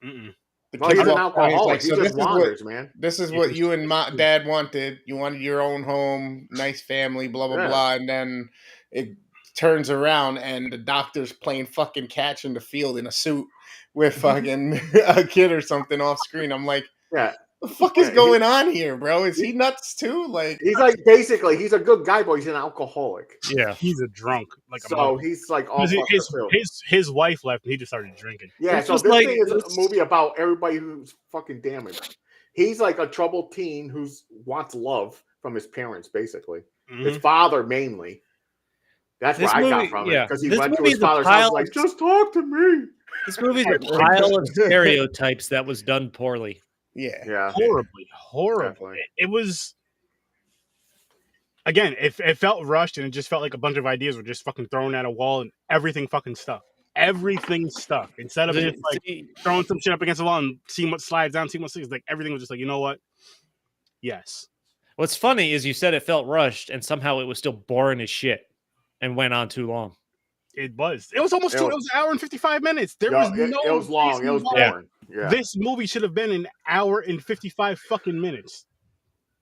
Mm-mm. The Well, kid he's an walked by, he's alcoholic. like, He so just wanders, man. this is what you and dad wanted. You wanted your own home, nice family, blah, blah, Yeah. blah. And then it turns around and the doctor's playing fucking catch in the field in a suit with fucking a kid or something off screen. I'm like, Yeah. the fuck is going on here, bro? Is he nuts too? Like, He's like basically he's a good guy, but he's an alcoholic. Yeah. He's a drunk. Like So a he's like all fucked up too. his wife left and he just started drinking. Yeah, It's so just this like- thing is a movie about everybody who's fucking damaged. He's like a troubled teen who wants love from his parents, basically. His Mhm. father mainly. That's This what I got movie- from yeah. it. Because he This went to movie his is a father's house pile like, of- just talk to me. This movie's a pile of stereotypes that was done poorly. yeah. Yeah. Horribly. Definitely. It was again, it felt rushed and it just felt like a bunch of ideas were just fucking thrown at a wall and everything fucking stuck. Everything stuck. Instead of just like See, throwing some shit up against the wall and seeing what slides down, seeing what slides, like everything was just like, you know what? Yes. what's funny is you said it felt rushed, and somehow it was still boring as shit, and went on too long. It was. It was almost It two. was- It was an hour and 55 minutes. There Yo, was it no was long. It was reason why boring. Yeah. This movie should have been an hour and 55 fucking minutes.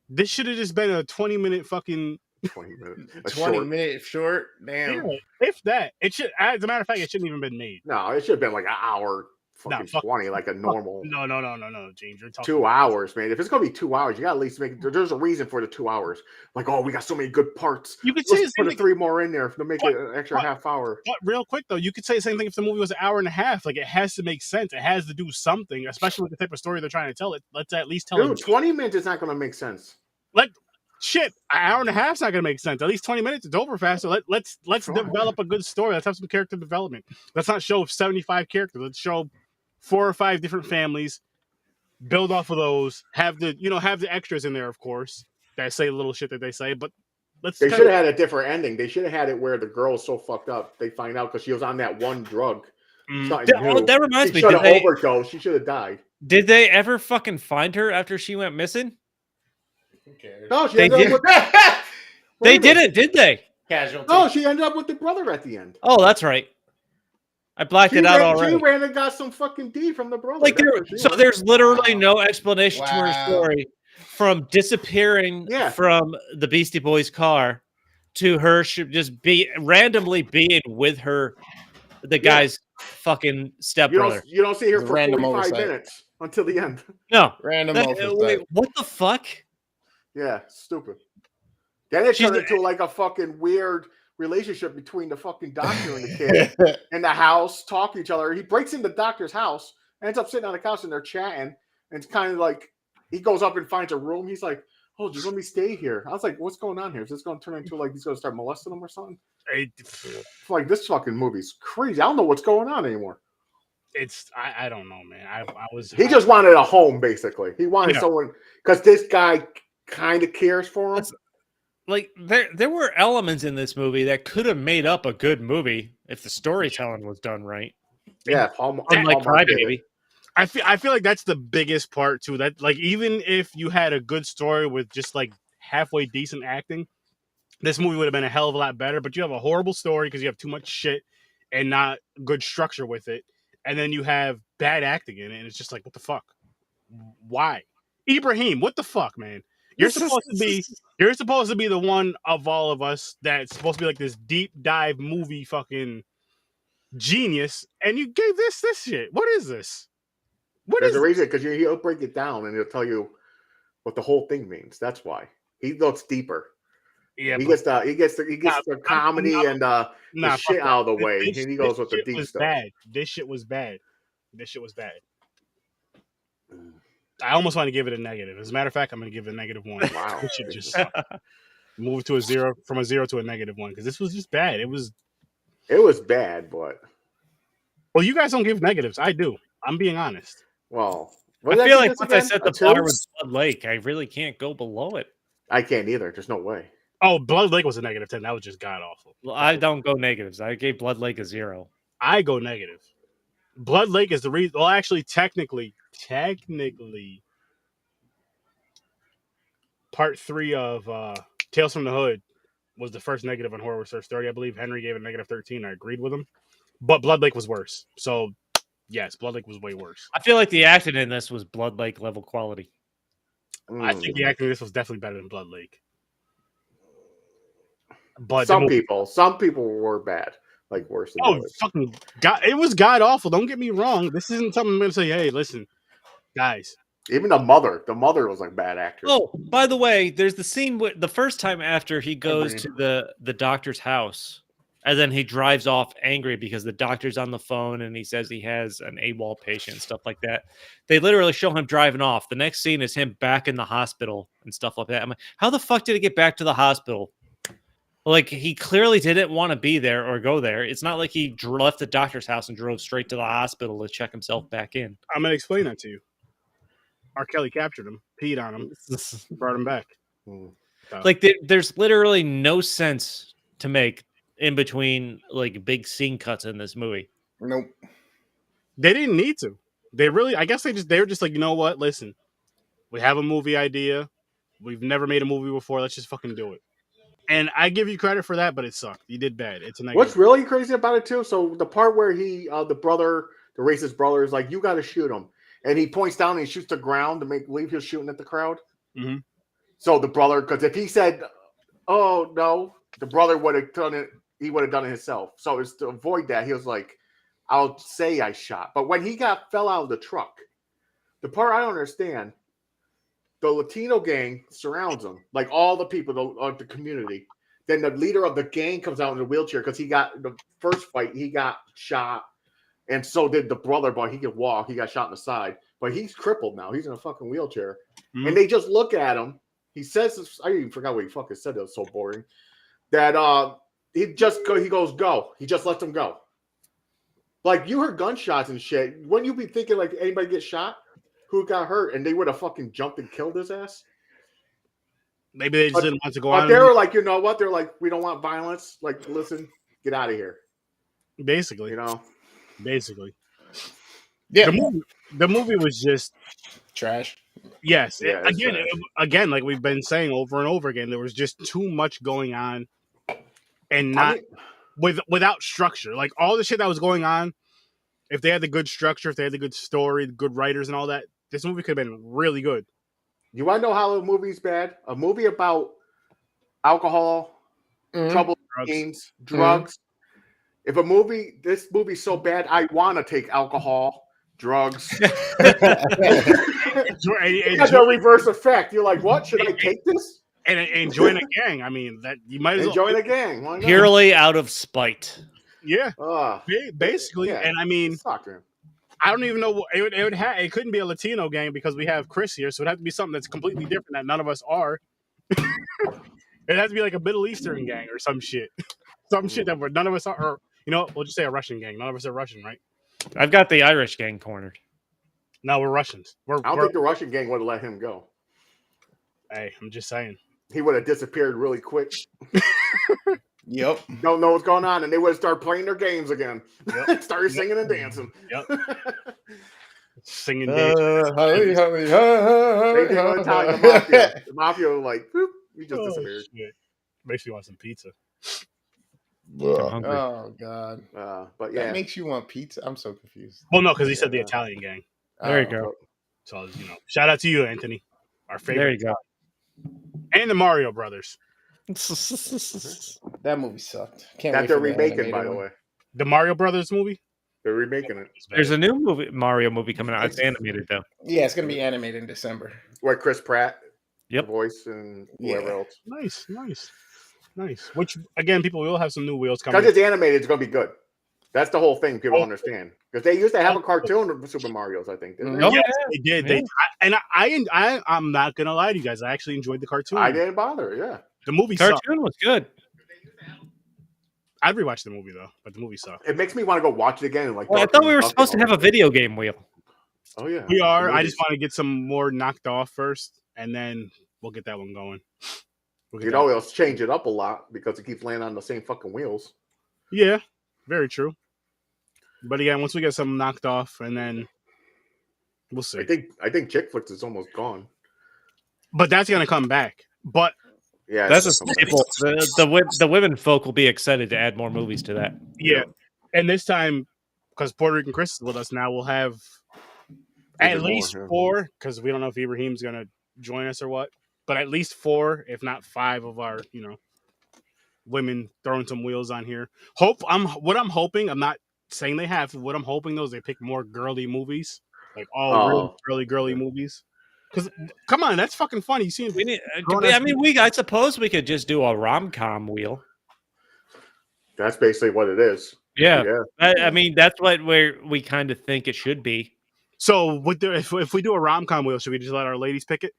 This should have just been a 20-minute fucking 20 minutes. A 20 short. minute short. Damn. if that. It should, as a matter of fact, it shouldn't even been made. No, it should have been like an hour fucking fuck- 20, like a normal No, James. You're talking 2 hours, man. If it's gonna be 2 hours, you gotta at least make there's a reason for the 2 hours. Like, oh, we got so many good parts. You could say the Let's same put a thing. 3 more in there to make it an extra What? half hour. But real quick though, you could say the same thing if the movie was an hour and a half. Like it has to make sense. It has to do something, especially with the type of story they're trying to tell. Let's at least tell Dude, it. 20 minutes is not gonna make sense. Shit, an hour and a half's not gonna make sense. At least 20 minutes, it's over faster. Let's Sure. develop a good story. Let's have some character development. Let's not show 75 characters. Let's show 4 or 5 different families build off of those. Have the extras in there, of course, that say little shit that they say. But They should have had a different ending. They should have had it where the girl's so fucked up they find out because she was on that one drug. Something new. That reminds she me. should have overdosed. She should have died. Did they ever fucking find her after she went missing? Who cares? No, she ended up with They didn't, did they? Casualty. No, she ended up with the brother at the end. Oh, that's right. I blacked it out already. She ran and got some fucking D from the brother. Like there's literally no explanation to her story from disappearing from the Beastie Boys car to her just be randomly being with the guy's fucking stepbrother. You don't see her for random 45 minutes until the end. No. Random wait, what the fuck? Yeah, stupid. Then it turned into like a fucking weird relationship between the fucking doctor and the kid in the house, talking to each other. He breaks into the doctor's house, ends up sitting on the couch and they're chatting. And it's kind of like he goes up and finds a room. He's like, "Oh, just let me stay here." I was like, "What's going on here? Is this going to turn into like he's going to start molesting him or something?" Like this fucking movie's crazy. I don't know what's going on anymore. I don't know, man. He just wanted a home, basically. He wanted someone because this guy kind of cares for him. Like there were elements in this movie that could have made up a good movie if the storytelling was done right. Yeah, like Crybaby. I feel like that's the biggest part too. That like even if you had a good story with just like halfway decent acting, this movie would have been a hell of a lot better. But you have a horrible story because you have too much shit and not good structure with it, and then you have bad acting in it, and it's just like, what the fuck? Why, Ibrahim? What the fuck, man? You're supposed to be the one of all of us that's supposed to be like this deep dive movie fucking genius, and you gave this shit. What is this? There's a reason because he'll break it down and he'll tell you what the whole thing means. That's why he looks deeper. Yeah, he gets the comedy and the shit out of the way, and he goes with the deep stuff. This shit was bad. I almost want to give it a negative. As a matter of fact, I'm going to give it a -1. Wow, this shit just sucked. Move to a 0 from a 0 to a -1 because this was just bad. It was bad, but you guys don't give negatives. I do. I'm being honest. Well, I feel like once I set the bar with Blood Lake, I really can't go below it. I can't either. There's no way. Oh, Blood Lake was a -10. That was just god awful. Well, I don't go negatives. I gave Blood Lake a 0. I go negative. Blood Lake is the reason. Well, actually, technically, part 3 of Tales from the Hood was the first negative on Horror Research 30. I believe Henry gave it -13. I agreed with him, but Blood Lake was worse. So, yes, Blood Lake was way worse. I feel like the acting in this was Blood Lake level quality. I think the acting in this was definitely better than Blood Lake. But some people were bad, like worse than others. Fucking God! It was god awful. Don't get me wrong. This isn't something I'm gonna say. Hey, listen, guys. Even the mother was like bad actor. Oh, by the way, there's the scene with the first time after he goes to the doctor's house, and then he drives off angry because the doctor's on the phone and he says he has an AWOL patient and stuff like that. They literally show him driving off. The next scene is him back in the hospital and stuff like that. I'm like, how the fuck did he get back to the hospital? Like, he clearly didn't want to be there or go there. It's not like he left the doctor's house and drove straight to the hospital to check himself back in. I'm going to explain that to you. R. Kelly captured him, peed on him, brought him back. Like, there's literally no sense to make in between, like, big scene cuts in this movie. Nope. They didn't need to. They really, I guess they were just like, you know what? Listen, we have a movie idea. We've never made a movie before. Let's just fucking do it. And I give you credit for that, but it sucked. You did bad. It's a negative. What's really crazy about it too? So the part where the racist brother is like, "You got to shoot him," and he points down and he shoots the ground to make believe he was shooting at the crowd. Mm-hmm. So the brother, because if he said, "Oh no," the brother would have done it. He would have done it himself. So it's to avoid that. He was like, "I'll say I shot," but when he fell out of the truck, the part I don't understand. The Latino gang surrounds him, like all the people of the community. Then the leader of the gang comes out in a wheelchair because he got the first fight. He got shot, and so did the brother, but he could walk. He got shot in the side, but he's crippled now. He's in a fucking wheelchair, and they just look at him. He says, "I even forgot what he fucking said. It was so boring." That he goes go. He just lets him go. Like, you heard gunshots and shit. Wouldn't you be thinking like anybody get shot? who got hurt, and they would have fucking jumped and killed his ass. Maybe they just didn't want to go But on. they were like, you know what? They're like, we don't want violence. Like, listen, get out of here. Basically, You know. basically. Yeah. The movie was just Trash. yes. Yeah, it's trash. Again, like we've been saying over and over again, there was just too much going on, and not without structure. Like all the shit that was going on, if they had the good structure, if they had the good story, the good writers, and all that, this movie could have been really good. You want to know how a movie's bad? A movie about alcohol, trouble games, drugs. If this movie's so bad, I want to take alcohol, drugs. It's a reverse effect. You're like, what? Should I take this? And join a gang. I mean, that you might as well join a gang. Why not? Purely out of spite. Yeah, basically. Yeah. And I mean, soccer. I don't even know. It couldn't be a Latino gang because we have Chris here, so it'd have to be something that's completely different that none of us are. It has to be like a Middle Eastern gang or some shit, some shit that none of us are. Or, you know, we'll just say a Russian gang. None of us are Russian, right? I've got the Irish gang cornered. No, we're Russians. I don't think the Russian gang would have let him go. Hey, I'm just saying. He would have disappeared really quick. Yep. Don't know what's going on, and they would have started playing their games again. Yep. Started singing and dancing. Yep. Singing. They did Italian mafia. The mafia was like, "Boop," you just disappeared. Shit. Makes me want some pizza. Oh God. But yeah, That makes you want pizza. I'm so confused. Well, no, because he said the Italian gang. There you go. So shout out to you, Anthony, our favorite. There you go. And the Mario Brothers. That movie sucked. Can't that wait they're for the remaking, by animated the one. way. The Mario Brothers movie. They're remaking it. There's a new Mario movie coming out. It's animated though. Yeah, it's gonna be animated in December. Where Chris Pratt, Yep, voice and whoever else. Nice. Which again, people will have some new wheels coming. Because it's animated, it's gonna be good. That's the whole thing. People understand because they used to have a cartoon of Super Mario's. I think. Didn't they? Oh, Yes, yeah. they did. I'm not gonna lie to you guys. I actually enjoyed the cartoon. I didn't bother. Yeah, the movie sucked. Cartoon was good. I'd rewatch the movie though, but the movie sucked. it makes me want to go watch it again. And like, Well, I thought we were supposed to have a video game wheel. Oh yeah, We are. I just want to get some more knocked off first, and then we'll get that one going. it'll change it up a lot because it keeps landing on the same fucking wheels. Yeah, very true. But again, once we get some knocked off, and then we'll see. I think Chick Flicks is almost gone. But that's gonna come back. But Yeah, That's a it's something. staple. The women folk will be excited to add more movies to that. yeah, and this time because Puerto Rican Chris is with us now, we'll have at Even least more, yeah. 4 because we don't know if Ibrahim's gonna join us or what. But at least 4, if not 5, of our women throwing some wheels on here. What I'm hoping. I'm not saying they have. What I'm hoping though is they pick more girly movies, like all really girly movies. Because come on, that's fucking funny. You see, We need. I suppose we could just do a rom-com wheel. That's basically what it is. Yeah. Yeah. I mean, that's what we kind of think it should be. So if we do a rom-com wheel, should we just let our ladies pick it?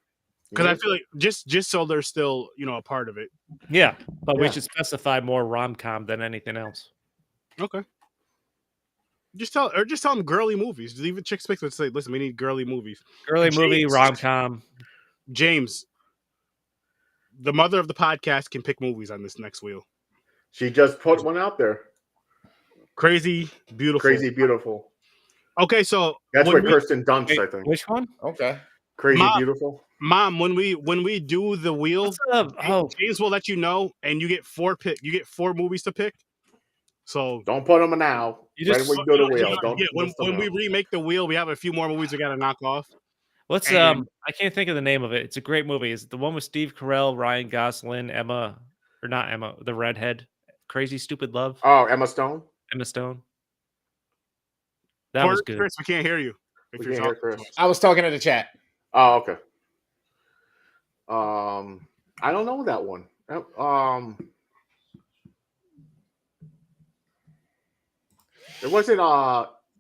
Because I feel like just so they're still a part of it. Yeah, but we Yeah. should specify more rom-com than anything else. Okay. Just tell them girly movies. Just even chicks pick. Let's say, listen, we need girly movies. Girly movie, James. rom-com. James, the mother of the podcast, can pick movies on this next wheel. She just put one out there. Crazy, beautiful. Crazy beautiful. Okay, so That's when what Kirsten Dunst, I think. Which one? Okay. Crazy Mom. beautiful. Mom, when we do the wheel, James will let you know, and you get 4 movies to pick. So Don't put them now. You Right just- when you go to wheel. Don't yeah, list them when we out. remake the wheel, we have a few more movies we got to knock off. What's And- I can't think of the name of it. It's a great movie. Is it the one with Steve Carell, Ryan Gosling, the redhead, Crazy Stupid Love, Oh, Emma Stone. Emma Stone? That was good. Chris, we can't hear you. If We you're can't hear talking to Chris. us. I was talking to the chat. Oh, okay. I don't know that one. It wasn't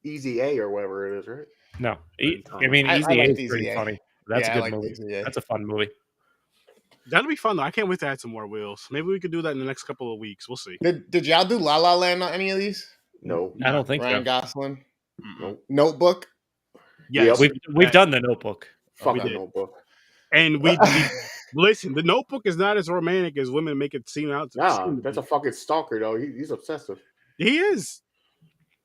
Easy A or whatever it is, right? No, I mean, I Easy A liked is pretty Easy A. funny. That's Yeah, I a good liked movie. Easy A. That's a fun movie. That'll be fun though. I can't wait to add some more wheels. Maybe we could do that in the next couple of weeks. We'll see. Did y'all do La La Land on any of these? No. I don't think Ryan so. Gosling. Nope. Notebook. Yes, we've done The Notebook. Fucking did. Notebook. and we listen. The Notebook is not as romantic as women make it seem out. Nah, that's a fucking stalker though. He's obsessive. He is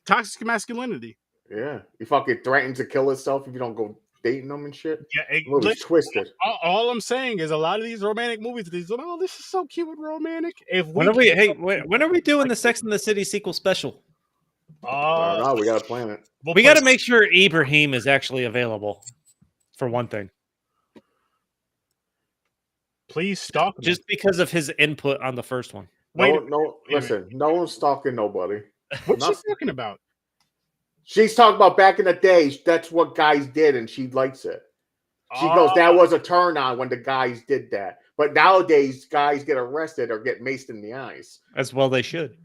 toxic masculinity. Yeah, he fucking threatens to kill himself if you don't go dating him and shit. Yeah, Movie's twisted. all I'm saying is a lot of these romantic movies. These, oh, this is so cute and romantic. If When are we? Hey, when are we doing the Sex and the City sequel special? I don't know. We got to plan it. We got to make sure Ibrahim is actually available. For one thing, please stalk me. Just because of his input on the first one. Listen, no one's stalking nobody. What's she talking about? She's talking about back in the day. That's what guys did, and she likes it. She goes, that was a turn on when the guys did that. But nowadays, guys get arrested or get maced in the eyes. As well they should.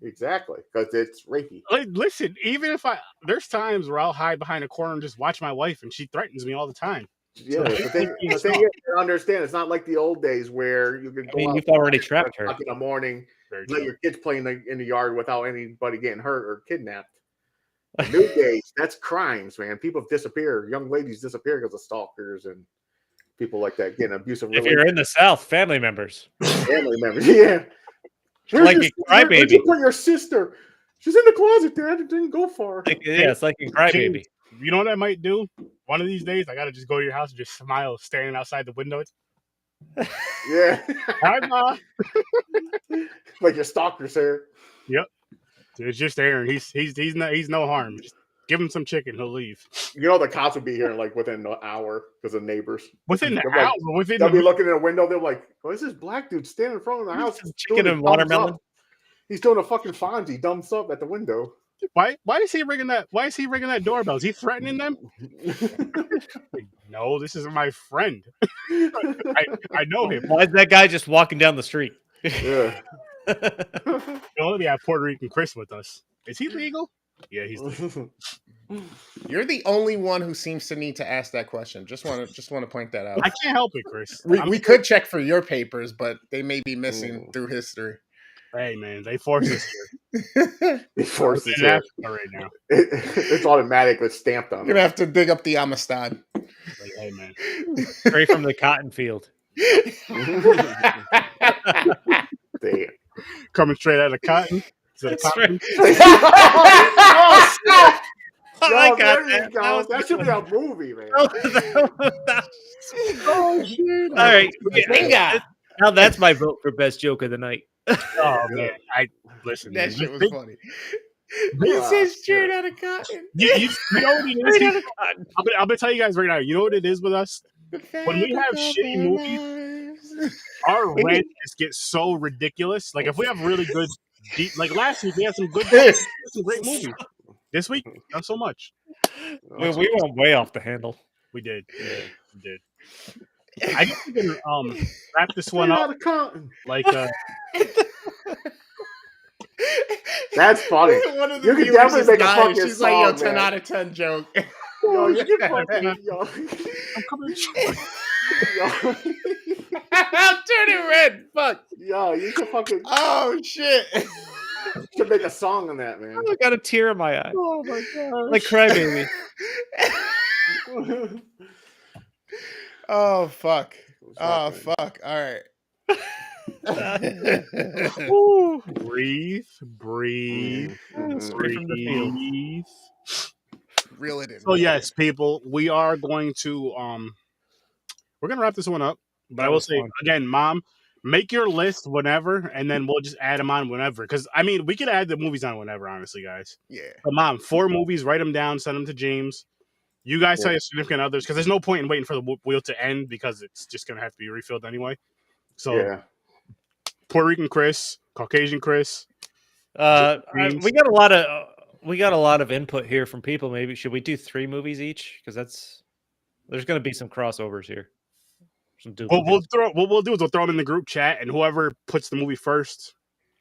Exactly, because it's rapey. Listen, even if there's times where I'll hide behind a corner and just watch my wife, and she threatens me all the time. Yeah, the thing is, you understand, it's not like the old days where you could go out. You've already trapped her. In the morning, let your kids play in the yard without anybody getting hurt or kidnapped. New days, that's crimes, man. People disappear. Young ladies disappear because of stalkers and people like that getting abusive. If you're in the South, family members. Family members, yeah. Like a Crybaby. Where'd you put your sister? She's in the closet, Dad. It didn't go far. It's like in Crybaby. You know what I might do? One of these days, I gotta just go to your house and just smile, standing outside the window. Yeah. Hi, Ma. Like your stalker's here. Yep. It's just Aaron. He's no harm. Just give him some chicken, he'll leave. You know the cops would be here like within an hour because of neighbors. Within an hour? They'll be looking in a window. They're like, "What is this black dude standing in front of the house? Chicken and watermelon." He's doing a fucking Fonzie, thumbs up at the window. Why is he ringing that? Why is he ringing that doorbell? Is he threatening them? No, this is my friend. I know him. Why is that guy just walking down the street? Yeah. We only have Puerto Rican Chris with us. Is he legal? Yeah, he's legal. You're the only one who seems to need to ask that question. Just want to point that out. I can't help it, Chris. We could check for your papers, but they may be missing through history. Hey man, they force us here. They force us here right now. It's automatic. It's stamped on. You're gonna have to dig up the Amistad. Like, hey man, straight from the cotton field. Damn. Coming straight out of cotton. Is that cotton? Oh, shit. I got there you go. That should be a movie, man. Oh shit! All right, now that's my vote for best joke of the night. Oh man, listen. That man, shit was funny. It says straight out of cotton. You know what it is? I'm gonna tell you guys right now. You know what it is with us? When we have shitty movies, our rant just gets so ridiculous. Like if we have really good, deep, like last week we had some great movies. This week, not so much. We went way off the handle. We did. Yeah, we did. I guess we can wrap this one up. Like, that's funny. One of the You can definitely make a fucking She's song, like, yo, 10 man. out of 10 joke. Yo, you can fucking, yo. I'm coming. Yo. I'm turning red. Fuck. Yo, you can fucking. Oh shit. You should make a song on that, man. I got a tear in my eye. Oh my god! Like Crybaby. Oh fuck. Oh fuck. All right. Ooh, breathe. Breathe. Straight from the field. Breathe. Reel it in. So yes, people, we are going to we're gonna wrap this one up. But I will say again, Mom, make your list whenever, and then we'll just add them on whenever. Because I mean, we could add the movies on whenever, honestly, guys. Yeah. But Mom, 4 movies, write them down, send them to James. You guys tell your significant others, because there's no point in waiting for the wheel to end because it's just gonna have to be refilled anyway. So Yeah. Puerto Rican Chris, Caucasian Chris. We got a lot of input here from people. Maybe should we do 3 movies each? Because there's going to be some crossovers here. Some What we'll do is we'll throw them in the group chat, and whoever puts the movie first,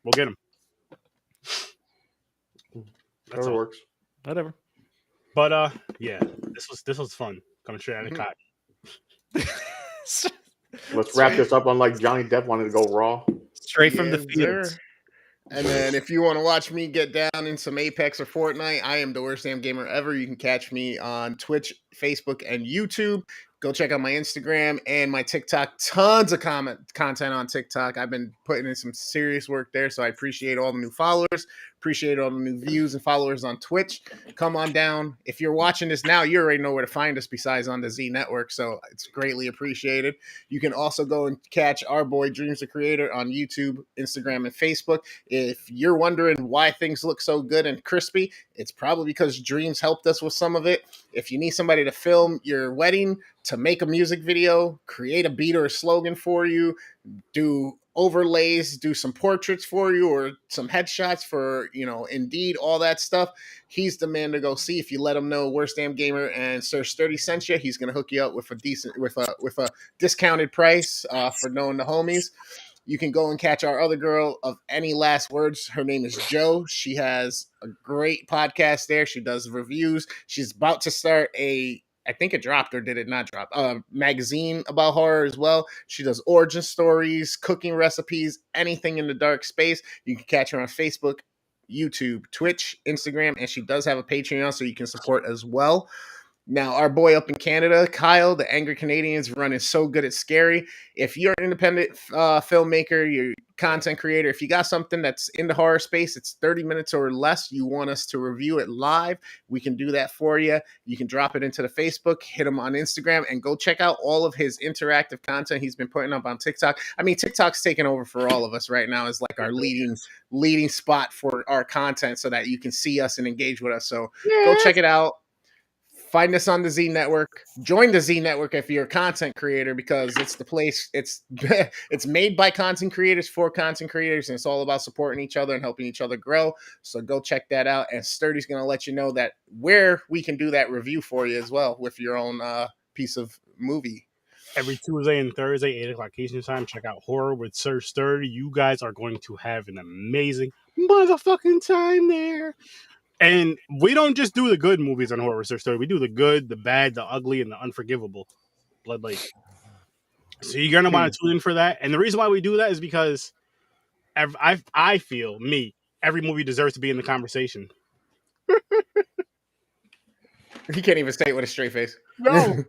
we'll get them. That's That all. works. Whatever. But yeah, this was fun coming straight out of cotton. Let's wrap this up. Unlike Johnny Depp wanted to go raw. Straight from the Yes, fields. sir. And then if you want to watch me get down in some Apex or Fortnite, I am the worst damn gamer ever. You can catch me on Twitch, Facebook, and YouTube. Go check out my Instagram and my TikTok. Tons of content on TikTok. I've been putting in some serious work there, so I appreciate all the new followers. Appreciate all the new views and followers on Twitch. Come on down. If you're watching this now, you already know where to find us besides on the Z Network, so it's greatly appreciated. You can also go and catch our boy Dreams the Creator on YouTube, Instagram, and Facebook. If you're wondering why things look so good and crispy, it's probably because Dreams helped us with some of it. If you need somebody to film your wedding, to make a music video, create a beat or a slogan for you, do overlays, do some portraits for you, or some headshots for, Indeed, all that stuff, he's the man to go see. If you let him know Worst Damn Gamer and Sir Sturdy sent you, he's gonna hook you up with a discounted price for knowing the homies. You can go and catch our other girl of any last words. Her name is Jo. She has a great podcast there. She does reviews. She's about to start I think it dropped, or did it not drop? Magazine about horror as well. She does origin stories, cooking recipes, anything in the dark space. You can catch her on Facebook, YouTube, Twitch, Instagram, and she does have a Patreon, so you can support as well. Now, our boy up in Canada, Kyle, the Angry Canadians, running So Good It's Scary. If you're an independent filmmaker, you're a content creator, if you got something that's in the horror space, it's 30 minutes or less, you want us to review it live, we can do that for you. You can drop it into the Facebook, hit him on Instagram, and go check out all of his interactive content he's been putting up on TikTok. I mean, TikTok's taking over for all of us right now. Is like our leading spot for our content so that you can see us and engage with us. So go check it out. Find us on the Z Network. Join the Z Network if you're a content creator, because it's the place. It's made by content creators for content creators, and it's all about supporting each other and helping each other grow. So go check that out. And Sturdy's going to let you know that where we can do that review for you as well with your own piece of movie. Every Tuesday and Thursday, 8 o'clock Eastern Time, check out Horror with Sir Sturdy. You guys are going to have an amazing motherfucking time there. And we don't just do the good movies on Horror Research Story. We do the good, the bad, the ugly, and the unforgivable. Blood Lake. So you're going to want to tune in for that. And the reason why we do that is because I feel, every movie deserves to be in the conversation. He can't even say it with a straight face. No,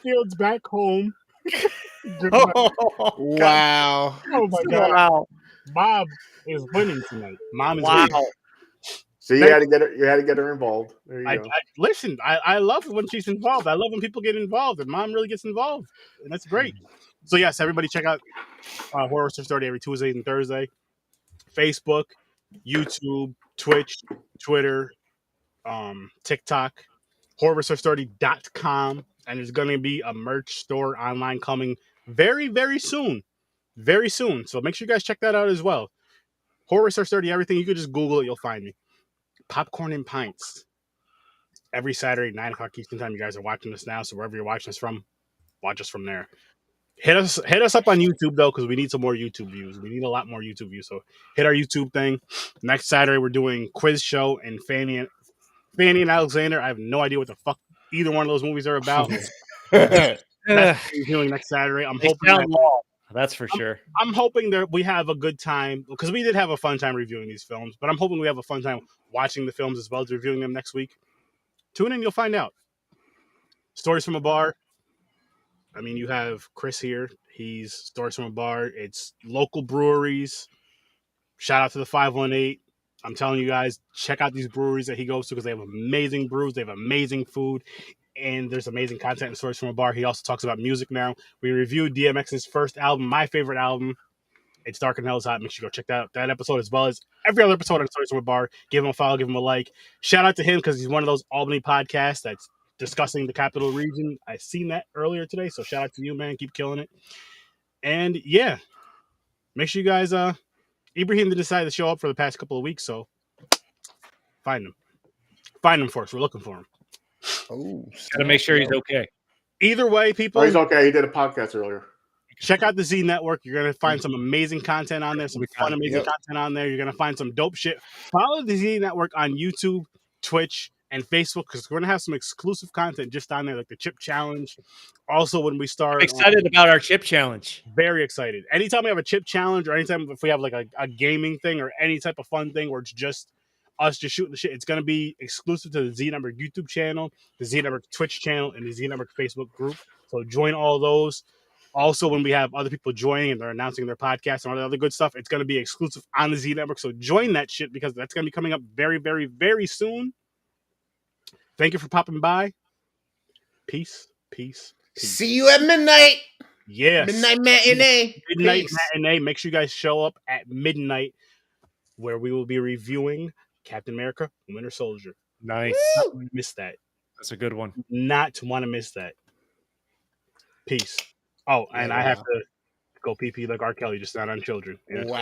Field's back home. Wow. Oh my God. Wow. Bob is winning tonight. Mom is Wow. winning. So you had to get her involved. There you go. Listen, I love when she's involved. I love when people get involved, and Mom really gets involved, and that's great. So yes, everybody check out Horror Story every Tuesday and Thursday. Facebook, YouTube, Twitch, Twitter, TikTok, horrorresearchstory.com, and there's going to be a merch store online coming very, very soon. Very soon. So make sure you guys check that out as well. Horror Research 30, everything. You could just Google it, you'll find me. Popcorn and Pints. Every Saturday, 9 o'clock Eastern Time. You guys are watching this now, so wherever you're watching us from, watch us from there. Hit us up on YouTube, though, because we need some more YouTube views. We need a lot more YouTube views, so hit our YouTube thing. Next Saturday, we're doing Quiz Show and Fanny and Alexander. I have no idea what the fuck either one of those movies are about. That's doing next Saturday. I'm hoping that's for sure. I'm hoping that we have a good time, because we did have a fun time reviewing these films, but I'm hoping we have a fun time watching the films as well as reviewing them next week. Tune in, you'll find out. Stories from a Bar. I mean, you have Chris here. He's Stories from a Bar. It's local breweries. Shout out to the 518. I'm telling you guys, check out these breweries that he goes to, because they have amazing brews. They have amazing food. And there's amazing content in Stories from a Bar. He also talks about music now. We reviewed DMX's first album, my favorite album. It's Dark and Hell is Hot. Make sure you go check that episode, as well as every other episode on Stories from a Bar. Give him a follow, give him a like. Shout out to him, because he's one of those Albany podcasts that's discussing the capital region. I seen that earlier today, so shout out to you, man. Keep killing it. And yeah, make sure you guys, Ibrahim decided to show up for the past couple of weeks, so find him. Find him for us. We're looking for him. Oh, Gotta make sure he's okay. Either way, people. Oh, he's okay. He did a podcast earlier. Check out the Z Network. You're going to find some amazing content on there, some fun, amazing content on there. You're going to find some dope shit. Follow the Z Network on YouTube, Twitch, and Facebook, because we're gonna have some exclusive content just on there, like the chip challenge. Also, when we I'm start, excited about our chip challenge. very excited. Anytime we have a chip challenge, or anytime if we have like a gaming thing or any type of fun thing where it's just us just shooting the shit, it's gonna be exclusive to the Z Network YouTube channel, the Z Network Twitch channel, and the Z Network Facebook group. So join all those. Also, when we have other people joining and they're announcing their podcast and all the other good stuff, it's going to be exclusive on the Z Network. So join that shit because that's going to be coming up very, very, very soon. Thank you for popping by. Peace, peace, peace. See you at midnight. Yes. Midnight matinee. Midnight Peace. matinee. Make sure you guys show up at midnight where we will be reviewing Captain America, Winter Soldier. Nice. Not want to miss that. That's a good one. Not to want to miss that. Peace. Oh, and I have to go pee like R. Kelly, just not on children. Yeah. Wow.